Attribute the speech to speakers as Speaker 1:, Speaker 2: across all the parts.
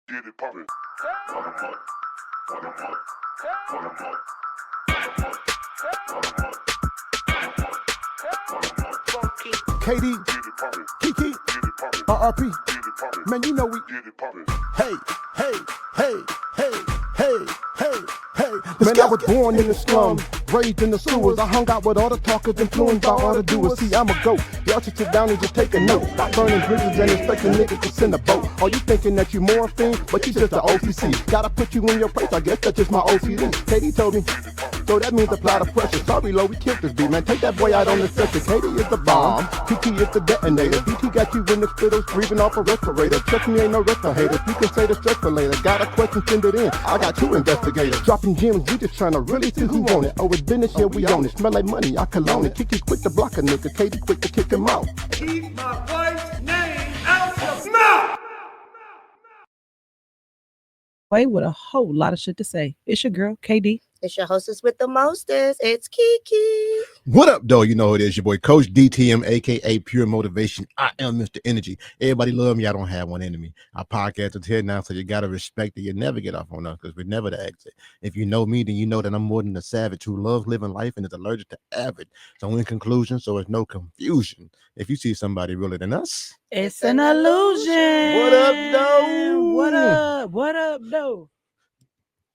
Speaker 1: Get it poppin'.
Speaker 2: KD, Kiki, RRP. Man, you know we. Hey, hey, hey, hey, hey, hey, hey. Man, I was born in the slums, raised in the sewers. I hung out with all the talkers, influenced by all the doers. See, I'm a goat. Y'all should sit down and just take a note. Stop burning bridges and expecting niggas to send a boat. Are you thinking that you morphine, but you just an OCC? Gotta put you in your place. I guess that's just my OCD. Katie told me. So that means apply the pressure. Sorry, Lo, we killed this beat, man. Take that boy out on the stretcher. Katie is the bomb. Kiki is the detonator. BT got you in the spittles, breathing off a respirator. Trust me, ain't no rest for haters. You can say the stress for later. Got a question, send it in. I got two investigators. Dropping gems, we just trying to really see who want it. Oh, it's business, here we own it. Smell like money, I cologne it. Kiki quick to block a nigga. Katie quick to kick him out.
Speaker 3: Keep my wife's name out your mouth!
Speaker 4: With a whole lot of shit to say. It's your girl, KD.
Speaker 5: It's your hostess with the mostest. It's Kiki.
Speaker 2: What up, though? You know it is your boy, Coach DTM, aka Pure Motivation. I am Mr. Energy. Everybody love me. I don't have one enemy. I podcast until now, so you gotta respect it. You never get off on us because we're never the exit. If you know me, then you know that I'm more than a savage who loves living life and is allergic to average. So in conclusion, so there's no confusion. If you see somebody realer than us,
Speaker 4: It's an illusion.
Speaker 2: What up, though?
Speaker 4: What up? What up, though?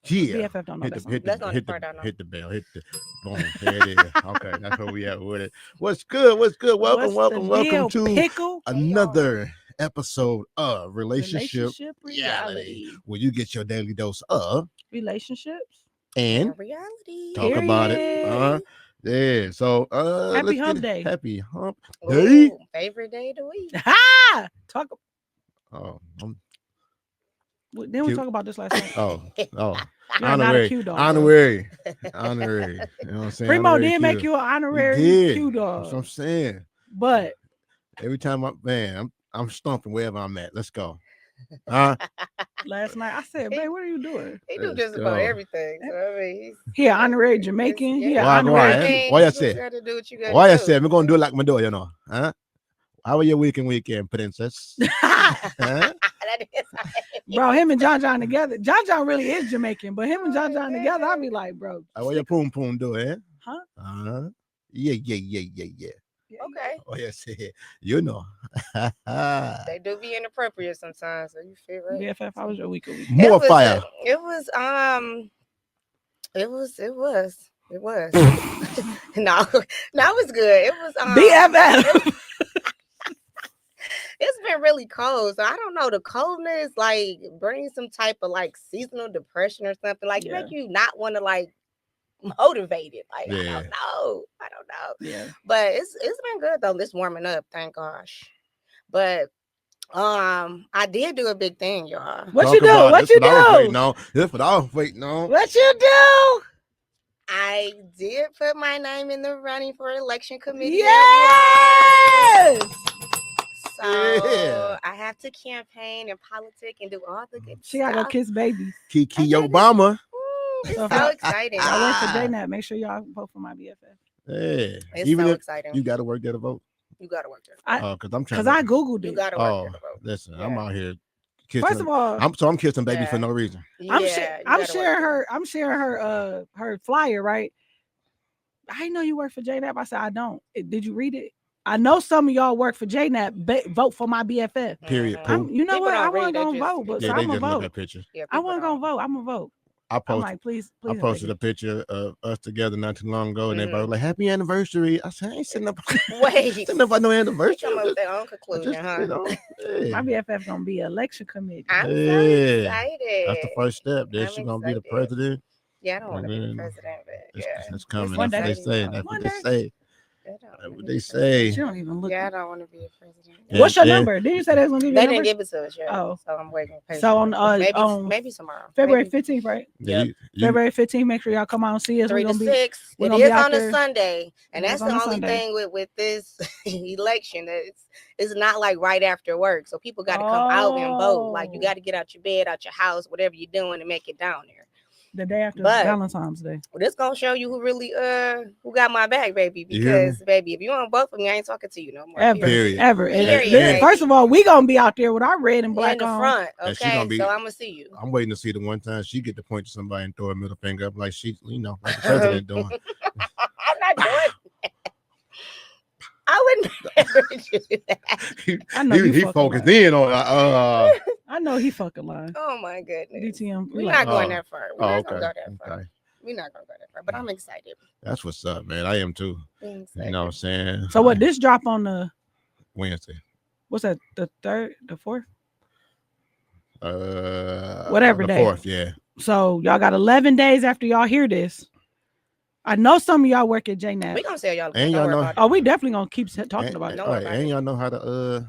Speaker 2: yeah.
Speaker 4: BFF don't know that song.
Speaker 2: Hit
Speaker 5: That's the only
Speaker 2: the
Speaker 5: part I know.
Speaker 2: hit the bell, hit the boom. There it is. Okay, that's where we at with it. What's good? What's good? Welcome,
Speaker 4: What's the
Speaker 2: welcome
Speaker 4: deal,
Speaker 2: to
Speaker 4: Pickle?
Speaker 2: another episode of Relationship
Speaker 4: Reality.
Speaker 2: where you get your daily dose of
Speaker 4: Relationships.
Speaker 2: and
Speaker 5: Reality.
Speaker 2: talk about it. Yeah. So
Speaker 4: Happy
Speaker 2: let's
Speaker 4: Hump
Speaker 2: get
Speaker 4: Day.
Speaker 2: Happy Hump
Speaker 5: Ooh,
Speaker 2: Day.
Speaker 5: favorite day of the week.
Speaker 4: Ha! Talk.
Speaker 2: Oh,
Speaker 4: Didn't we
Speaker 2: Cute.
Speaker 4: talk about this last night?
Speaker 2: oh.
Speaker 4: You're not a Q dog.
Speaker 2: Honorary. You know what I'm saying?
Speaker 4: Primo
Speaker 2: Honorary
Speaker 4: did
Speaker 2: Q.
Speaker 4: make you an honorary
Speaker 2: He did.
Speaker 4: Q
Speaker 2: That's what I'm
Speaker 4: dog.
Speaker 2: saying.
Speaker 4: But
Speaker 2: Every time I'm stomping wherever I'm at. Let's go.
Speaker 4: last night I said, babe, what are you doing?
Speaker 5: He do
Speaker 2: Let's
Speaker 5: just
Speaker 2: go.
Speaker 5: about everything. So I mean,
Speaker 4: He an honorary Jamaican. He an
Speaker 2: Why-
Speaker 4: honorary.
Speaker 2: why I
Speaker 5: you
Speaker 2: said?
Speaker 5: gotta do what you gotta
Speaker 2: Why I
Speaker 5: do.
Speaker 2: said we're gonna do it like my door, you know? Huh? How are your weekend, princess? Huh?
Speaker 5: That is-
Speaker 4: Bro, him and John together. John really is Jamaican, but him and John together, I'll be like, bro.
Speaker 2: How are your poom do, eh?
Speaker 4: Huh?
Speaker 2: Yeah.
Speaker 5: Okay.
Speaker 2: Oh yes, you know.
Speaker 5: They do be inappropriate sometimes, so you feel right.
Speaker 4: BFF, how was your week?
Speaker 2: More fire.
Speaker 5: It was no, it was good. It was
Speaker 4: BFF.
Speaker 5: It's been really cold, so I don't know. The coldness like brings some type of like seasonal depression or something. Like
Speaker 4: Yeah.
Speaker 5: make you not want to like motivate it. Like
Speaker 2: Yeah.
Speaker 5: I don't know.
Speaker 4: Yeah.
Speaker 5: But it's been good though. It's warming up, thank gosh. But I did do a big thing, y'all.
Speaker 4: What
Speaker 2: Talk
Speaker 4: you do?
Speaker 2: about it.
Speaker 4: What
Speaker 2: That's
Speaker 4: you
Speaker 2: what I was waiting
Speaker 4: do?
Speaker 2: on. That's what I was waiting on.
Speaker 4: What you do?
Speaker 5: I did put my name in the running for election committee.
Speaker 4: Yes.
Speaker 5: So
Speaker 2: Yeah.
Speaker 5: I have to campaign and politic and do all the good
Speaker 4: She gotta go
Speaker 5: stuff.
Speaker 4: kiss babies.
Speaker 2: Kiki
Speaker 5: I did it.
Speaker 2: Obama.
Speaker 5: It's
Speaker 4: So
Speaker 5: so exciting.
Speaker 4: I work for JNAP. Make sure y'all vote for my BFF.
Speaker 2: Yeah.
Speaker 5: It's
Speaker 2: Even
Speaker 5: so
Speaker 2: if
Speaker 5: exciting.
Speaker 2: you gotta work there to vote.
Speaker 5: You gotta work there.
Speaker 2: Because I'm trying
Speaker 4: Because I Googled
Speaker 5: You
Speaker 4: it.
Speaker 5: gotta work
Speaker 2: Oh,
Speaker 5: there to vote.
Speaker 2: listen,
Speaker 5: Yeah.
Speaker 2: I'm out here kissing.
Speaker 4: First of all,
Speaker 2: I'm kissing baby for
Speaker 5: Yeah.
Speaker 2: no reason.
Speaker 4: I'm
Speaker 5: Yeah,
Speaker 4: I'm
Speaker 5: you gotta
Speaker 4: sharing
Speaker 5: work
Speaker 4: her. I'm sharing her flyer, right? I didn't know you work for JNAP. I said I don't. Did you read it? I know some of y'all work for JNAP. Vote for my BFF.
Speaker 5: there.
Speaker 2: Period.
Speaker 5: Mhm.
Speaker 2: Pooh.
Speaker 4: You know
Speaker 5: People
Speaker 4: what?
Speaker 5: don't
Speaker 4: I
Speaker 5: read,
Speaker 4: wasn't
Speaker 5: they
Speaker 4: gonna
Speaker 5: just-
Speaker 4: vote, but
Speaker 2: Yeah,
Speaker 4: so
Speaker 2: they
Speaker 4: I'm gonna
Speaker 2: just look
Speaker 4: vote.
Speaker 2: at pictures.
Speaker 5: Yeah,
Speaker 4: I
Speaker 5: people
Speaker 4: wasn't
Speaker 5: don't.
Speaker 4: gonna vote. I'm gonna vote.
Speaker 2: I
Speaker 4: I'm
Speaker 2: posted.
Speaker 4: like, please.
Speaker 2: I posted a picture of us together not too long ago, and
Speaker 5: Mhm.
Speaker 2: everybody was like, "Happy anniversary!" I said, "I ain't sitting up,
Speaker 5: Wait.
Speaker 2: sitting up on no
Speaker 5: They
Speaker 2: anniversary."
Speaker 5: come up with their own
Speaker 2: I
Speaker 5: conclusion,
Speaker 2: just,
Speaker 5: huh?
Speaker 2: you know,
Speaker 4: My
Speaker 2: yeah.
Speaker 4: BFF gonna be election committee.
Speaker 5: I'm so
Speaker 2: Yeah.
Speaker 5: excited.
Speaker 2: That's the first step. Then
Speaker 5: I'm
Speaker 2: she's gonna be the
Speaker 5: excited.
Speaker 2: president.
Speaker 5: Yeah, I don't want to be the
Speaker 2: Mhm.
Speaker 5: president, but
Speaker 2: It's,
Speaker 5: yeah.
Speaker 2: it's coming.
Speaker 4: One
Speaker 2: That's what they
Speaker 4: day.
Speaker 2: say.
Speaker 5: though.
Speaker 2: That's what
Speaker 4: One
Speaker 2: they
Speaker 4: day.
Speaker 2: say.
Speaker 5: I don't
Speaker 2: That's
Speaker 5: wanna
Speaker 2: what
Speaker 5: be
Speaker 2: they
Speaker 5: the
Speaker 2: say.
Speaker 5: president.
Speaker 4: She don't even look.
Speaker 5: Yeah, I don't want to be a president.
Speaker 2: Yeah.
Speaker 4: What's your
Speaker 2: Yeah.
Speaker 4: number? Didn't you say they was gonna give you
Speaker 5: They
Speaker 4: a
Speaker 5: didn't
Speaker 4: number?
Speaker 5: give it to us yet.
Speaker 4: Oh.
Speaker 5: So I'm waiting for
Speaker 4: So on
Speaker 5: maybe tomorrow.
Speaker 4: February
Speaker 5: Maybe
Speaker 4: 15th, right?
Speaker 2: Yeah,
Speaker 5: Yep.
Speaker 4: February 15th. Make sure y'all come out and see us.
Speaker 5: 3
Speaker 4: We're
Speaker 5: to
Speaker 4: gonna be
Speaker 5: 6.
Speaker 4: we're
Speaker 5: It
Speaker 4: gonna
Speaker 5: is
Speaker 4: be out
Speaker 5: on a
Speaker 4: there.
Speaker 5: Sunday, and
Speaker 4: It
Speaker 5: that's
Speaker 4: is on
Speaker 5: the
Speaker 4: a
Speaker 5: only
Speaker 4: Sunday.
Speaker 5: thing with this election. That it's not like right after work, so people got to come out and vote. Like you
Speaker 4: Oh.
Speaker 5: got to get out your bed, out your house, whatever you're doing, to make it down there.
Speaker 4: The day after
Speaker 5: But-
Speaker 4: Valentine's Day.
Speaker 5: This gonna show you who really who got my back, baby.
Speaker 1: You hear me?
Speaker 5: Because baby, if you don't vote for me, I ain't talking to you no more.
Speaker 4: Ever.
Speaker 1: Period.
Speaker 4: Ever. And
Speaker 5: Period,
Speaker 4: then,
Speaker 5: baby.
Speaker 4: first of all, we gonna be out there with our red and
Speaker 5: In
Speaker 4: black
Speaker 5: the
Speaker 4: on.
Speaker 5: front,
Speaker 1: And she
Speaker 5: okay.
Speaker 1: gonna be-
Speaker 5: So I'm gonna see you.
Speaker 1: I'm waiting to see the one time she get to point to somebody and throw a middle finger up like she, you know, like the president doing.
Speaker 5: I'm not doing that. I wouldn't ever do that.
Speaker 4: I know
Speaker 1: he
Speaker 4: you
Speaker 1: he
Speaker 4: fucking
Speaker 1: focused
Speaker 4: lying.
Speaker 1: in on
Speaker 4: I know he fucking lying.
Speaker 5: Oh my goodness.
Speaker 4: DTM.
Speaker 5: We're
Speaker 4: like,
Speaker 5: not going
Speaker 1: Oh.
Speaker 5: that far. We're not gonna go that far.
Speaker 1: Okay.
Speaker 5: We're not gonna go that far. But I'm excited.
Speaker 1: That's what's up, man. I am too.
Speaker 5: I'm
Speaker 1: You know what I'm saying?
Speaker 4: So what? This drop on the
Speaker 1: Wednesday.
Speaker 4: what's that? The third, the fourth.
Speaker 1: Whatever
Speaker 4: the
Speaker 1: the
Speaker 4: day.
Speaker 1: 4th, yeah.
Speaker 4: So y'all got 11 days after y'all hear this. I know some of y'all work at JNAP.
Speaker 5: We gonna sell y'all.
Speaker 1: And
Speaker 5: Don't
Speaker 1: y'all
Speaker 5: worry
Speaker 1: know-
Speaker 5: about it.
Speaker 4: Oh, we definitely gonna keep talking
Speaker 1: And-
Speaker 4: about it.
Speaker 5: Don't
Speaker 1: all
Speaker 5: worry
Speaker 1: right,
Speaker 5: about
Speaker 1: and
Speaker 5: it.
Speaker 1: y'all know how to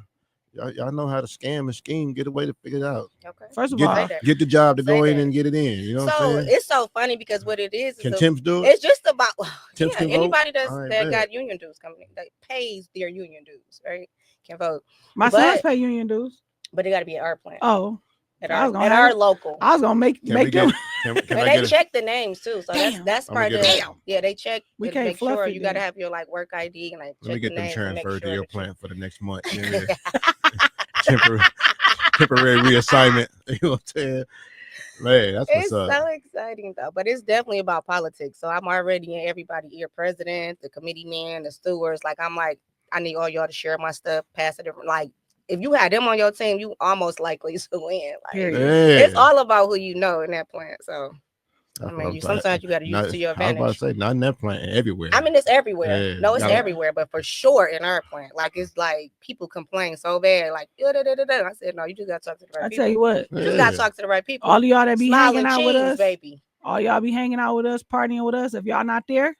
Speaker 1: y'all know how to scam and scheme, get a way to figure it out.
Speaker 5: Okay.
Speaker 4: First of
Speaker 1: Get,
Speaker 4: all,
Speaker 5: Say that.
Speaker 1: get the job to
Speaker 5: Say
Speaker 1: go in
Speaker 5: that.
Speaker 1: and get it in. You know what
Speaker 5: So
Speaker 1: I'm saying?
Speaker 5: it's so funny because what it is
Speaker 1: Can
Speaker 5: a-
Speaker 1: temps do it?
Speaker 5: it's just about
Speaker 1: Temps
Speaker 5: yeah,
Speaker 1: can vote?
Speaker 5: anybody that's
Speaker 1: All right,
Speaker 5: that
Speaker 1: bet.
Speaker 5: got union dues coming that pays their union dues, right? Can vote.
Speaker 4: my
Speaker 5: but-
Speaker 4: sons pay union dues.
Speaker 5: But it gotta be at our plant.
Speaker 4: Oh,
Speaker 5: at
Speaker 4: I was
Speaker 5: our,
Speaker 4: gonna
Speaker 5: at
Speaker 4: have
Speaker 5: our
Speaker 4: it.
Speaker 5: local.
Speaker 4: I was gonna make
Speaker 1: Can we
Speaker 4: make them.
Speaker 1: get? Can
Speaker 5: And
Speaker 1: I
Speaker 5: they
Speaker 1: get?
Speaker 5: check the names too. So
Speaker 4: Damn.
Speaker 5: that's
Speaker 1: I'ma
Speaker 5: part
Speaker 1: get
Speaker 5: of
Speaker 1: a-
Speaker 4: Damn.
Speaker 5: yeah, they check
Speaker 4: We
Speaker 5: to
Speaker 4: can't
Speaker 5: make
Speaker 4: fluff
Speaker 5: sure
Speaker 4: it
Speaker 5: you gotta
Speaker 4: then.
Speaker 5: have your like work ID and like
Speaker 1: Let me
Speaker 5: check
Speaker 1: get
Speaker 5: the
Speaker 1: them
Speaker 5: names and make
Speaker 1: transferred to
Speaker 5: sure
Speaker 1: your
Speaker 5: that you-
Speaker 1: plant for the next month. Yeah. temporary reassignment. You know what I'm saying? Man, that's what's
Speaker 5: It's
Speaker 1: up.
Speaker 5: so exciting though, but it's definitely about politics. So I'm already in everybody ear, president, the committee man, the stewards. Like I'm like, I need all y'all to share my stuff, pass it. Like if you had them on your team, you almost likely to win. Like
Speaker 4: Period.
Speaker 1: Yeah.
Speaker 5: it's all about who you know in that plant. So
Speaker 1: That's
Speaker 5: I
Speaker 1: what
Speaker 5: mean,
Speaker 1: I'm
Speaker 5: you
Speaker 1: saying.
Speaker 5: sometimes you got to use
Speaker 1: Not-
Speaker 5: it to your
Speaker 1: I was about
Speaker 5: advantage.
Speaker 1: to say, not in that plant, everywhere.
Speaker 5: I mean, it's everywhere.
Speaker 1: Yeah,
Speaker 5: No, it's
Speaker 1: gotta-
Speaker 5: everywhere, but for sure in our plant, like it's like people complain so bad, like da-da-da-da-da. I said, no, you just got to talk to the right
Speaker 4: I
Speaker 5: people.
Speaker 4: tell you what,
Speaker 5: You just got to
Speaker 1: Yeah.
Speaker 5: talk to the right people.
Speaker 4: all of y'all that be
Speaker 5: Smile
Speaker 4: hanging
Speaker 5: and
Speaker 4: out with
Speaker 5: cheese,
Speaker 4: us,
Speaker 5: baby.
Speaker 4: all y'all be hanging out with us, partying with us. If y'all not there,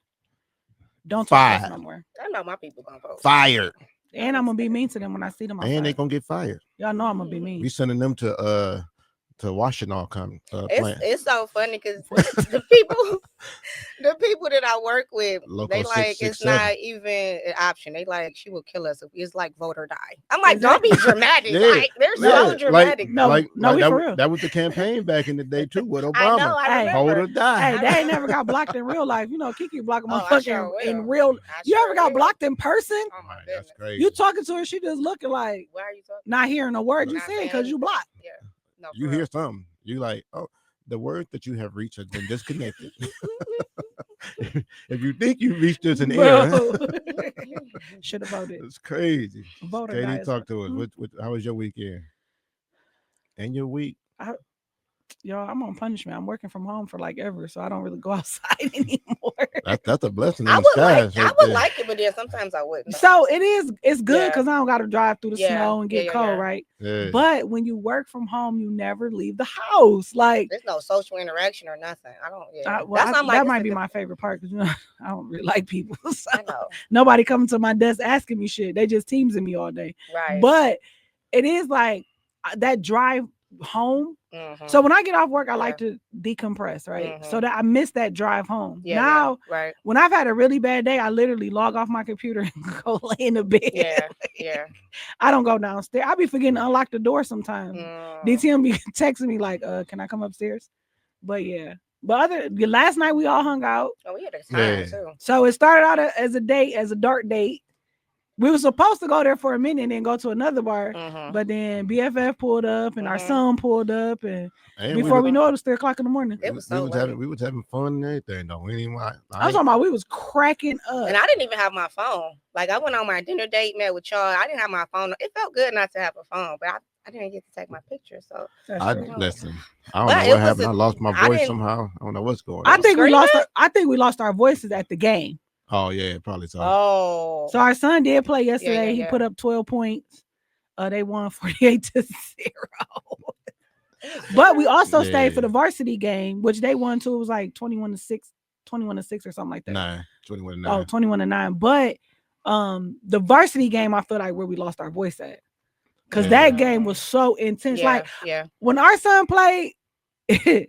Speaker 4: don't talk to us
Speaker 1: Fired.
Speaker 4: no more.
Speaker 5: I know my people gonna vote.
Speaker 1: Fired.
Speaker 4: And I'm gonna be mean to them when I see them outside.
Speaker 1: And they gonna get fired.
Speaker 4: Y'all know I'm gonna be mean.
Speaker 1: We sending them to Washtenaw plant.
Speaker 5: It's so funny because the people that I work with,
Speaker 1: Local
Speaker 5: they like
Speaker 1: 667.
Speaker 5: it's not even an option. They like she will kill us. It's like vote or die. I'm like,
Speaker 4: Is
Speaker 5: don't
Speaker 4: it?
Speaker 5: be dramatic.
Speaker 1: Yeah.
Speaker 5: Like they're so
Speaker 1: Yeah,
Speaker 5: dramatic.
Speaker 4: No,
Speaker 1: like
Speaker 4: no, we
Speaker 1: that,
Speaker 4: for
Speaker 1: was-
Speaker 4: real.
Speaker 1: that was the campaign back in the day too with
Speaker 5: I
Speaker 1: Obama.
Speaker 5: know. I
Speaker 4: Hey.
Speaker 5: remember.
Speaker 1: Hold or die.
Speaker 4: Hey, they ain't never got blocked in real life. You know, Kiki blocked a
Speaker 5: Oh, I
Speaker 4: motherfucker
Speaker 5: sure
Speaker 4: in
Speaker 5: will.
Speaker 4: real.
Speaker 5: I
Speaker 4: You
Speaker 5: sure
Speaker 4: ever got
Speaker 5: will.
Speaker 4: blocked in person?
Speaker 5: Oh my
Speaker 1: Man,
Speaker 5: goodness.
Speaker 1: that's crazy.
Speaker 4: You talking to her, she just looking like
Speaker 5: Why are you talking?
Speaker 4: not hearing a word you
Speaker 5: Not
Speaker 4: saying
Speaker 5: saying
Speaker 4: because you
Speaker 5: anything.
Speaker 4: blocked.
Speaker 5: Yeah. No.
Speaker 1: You
Speaker 5: for
Speaker 1: hear
Speaker 5: real.
Speaker 1: something. You like, oh, the word that you have reached has been disconnected. If you think you reached us in error,
Speaker 4: Should have voted.
Speaker 1: it's crazy.
Speaker 4: Vote or die
Speaker 1: Katie,
Speaker 4: is
Speaker 1: talk
Speaker 4: what-
Speaker 1: to us.
Speaker 4: Hmm?
Speaker 1: How was your weekend? And your week?
Speaker 4: Y'all, I'm on punishment. I'm working from home for like ever, so I don't really go outside anymore.
Speaker 1: That's a blessing
Speaker 5: I
Speaker 1: in
Speaker 5: would like.
Speaker 1: disguise.
Speaker 5: I
Speaker 1: right
Speaker 5: would
Speaker 1: there.
Speaker 5: like it, but then sometimes I wouldn't.
Speaker 4: So it's good
Speaker 5: Yeah.
Speaker 4: because I don't got to drive through the
Speaker 5: Yeah,
Speaker 4: snow and get
Speaker 5: yeah,
Speaker 4: cold,
Speaker 5: yeah.
Speaker 4: right?
Speaker 1: Yeah.
Speaker 4: But when you work from home, you never leave the house. Like
Speaker 5: There's no social interaction or nothing. I don't. Yeah.
Speaker 4: that
Speaker 5: like,
Speaker 4: might
Speaker 5: this
Speaker 4: be
Speaker 5: is
Speaker 4: my favorite part because you know I don't really like people. So
Speaker 5: I know.
Speaker 4: nobody coming to my desk asking me shit. They just teamsing me all day.
Speaker 5: Right.
Speaker 4: But it is like that drive home.
Speaker 5: Mhm.
Speaker 4: So when I get off work, I like to decompress, right?
Speaker 5: Mhm.
Speaker 4: So that I miss that drive home.
Speaker 5: Yeah,
Speaker 4: Now,
Speaker 5: yeah, right.
Speaker 4: when I've had a really bad day, I literally log off my computer and go lay in the bed.
Speaker 5: Yeah. Yeah.
Speaker 4: I don't go downstairs. I be forgetting to unlock the door sometimes.
Speaker 5: Mm.
Speaker 4: DTM be texting me like, can I come upstairs? But yeah. But last night we all hung out.
Speaker 5: Oh, we had a time
Speaker 1: Yeah.
Speaker 5: too.
Speaker 4: So it started out as a date, as a dark date. We were supposed to go there for a minute and then go to another bar.
Speaker 5: Mhm.
Speaker 4: But then BFF pulled up and our
Speaker 5: Mhm.
Speaker 4: son pulled up. And
Speaker 1: And
Speaker 4: before we
Speaker 1: was-
Speaker 4: know it, it was 3:00 in the morning.
Speaker 5: It was so late.
Speaker 1: we was having fun and everything though. We didn't want.
Speaker 4: I was talking about we was cracking up.
Speaker 5: And I didn't even have my phone. Like I went on my dinner date, met with y'all. I didn't have my phone. It felt good not to have a phone, but I didn't get to take my picture. So
Speaker 4: That's
Speaker 1: I
Speaker 4: true.
Speaker 1: listen. I don't
Speaker 5: But
Speaker 1: know
Speaker 5: it
Speaker 1: what
Speaker 5: was
Speaker 1: happened.
Speaker 5: a-
Speaker 1: I lost my
Speaker 5: I
Speaker 1: voice
Speaker 5: didn't-
Speaker 1: somehow. I don't know what's going
Speaker 4: I
Speaker 1: on.
Speaker 4: think we
Speaker 5: Screaming?
Speaker 4: lost our voices at the game.
Speaker 1: Oh yeah, probably so.
Speaker 5: oh,
Speaker 4: So our son did play yesterday.
Speaker 5: yeah,
Speaker 4: He
Speaker 5: yeah.
Speaker 4: put up 12 points. They won 48-0. But we also stayed for
Speaker 1: Yeah.
Speaker 4: the varsity game, which they won too. It was like 21-6 or something like that.
Speaker 1: 21 to 9.
Speaker 4: Oh, 21-9. But the varsity game, I feel like where we lost our voice at. Because
Speaker 1: Yeah.
Speaker 4: that game was so intense.
Speaker 5: yeah,
Speaker 4: Like
Speaker 5: yeah.
Speaker 4: when our son played, it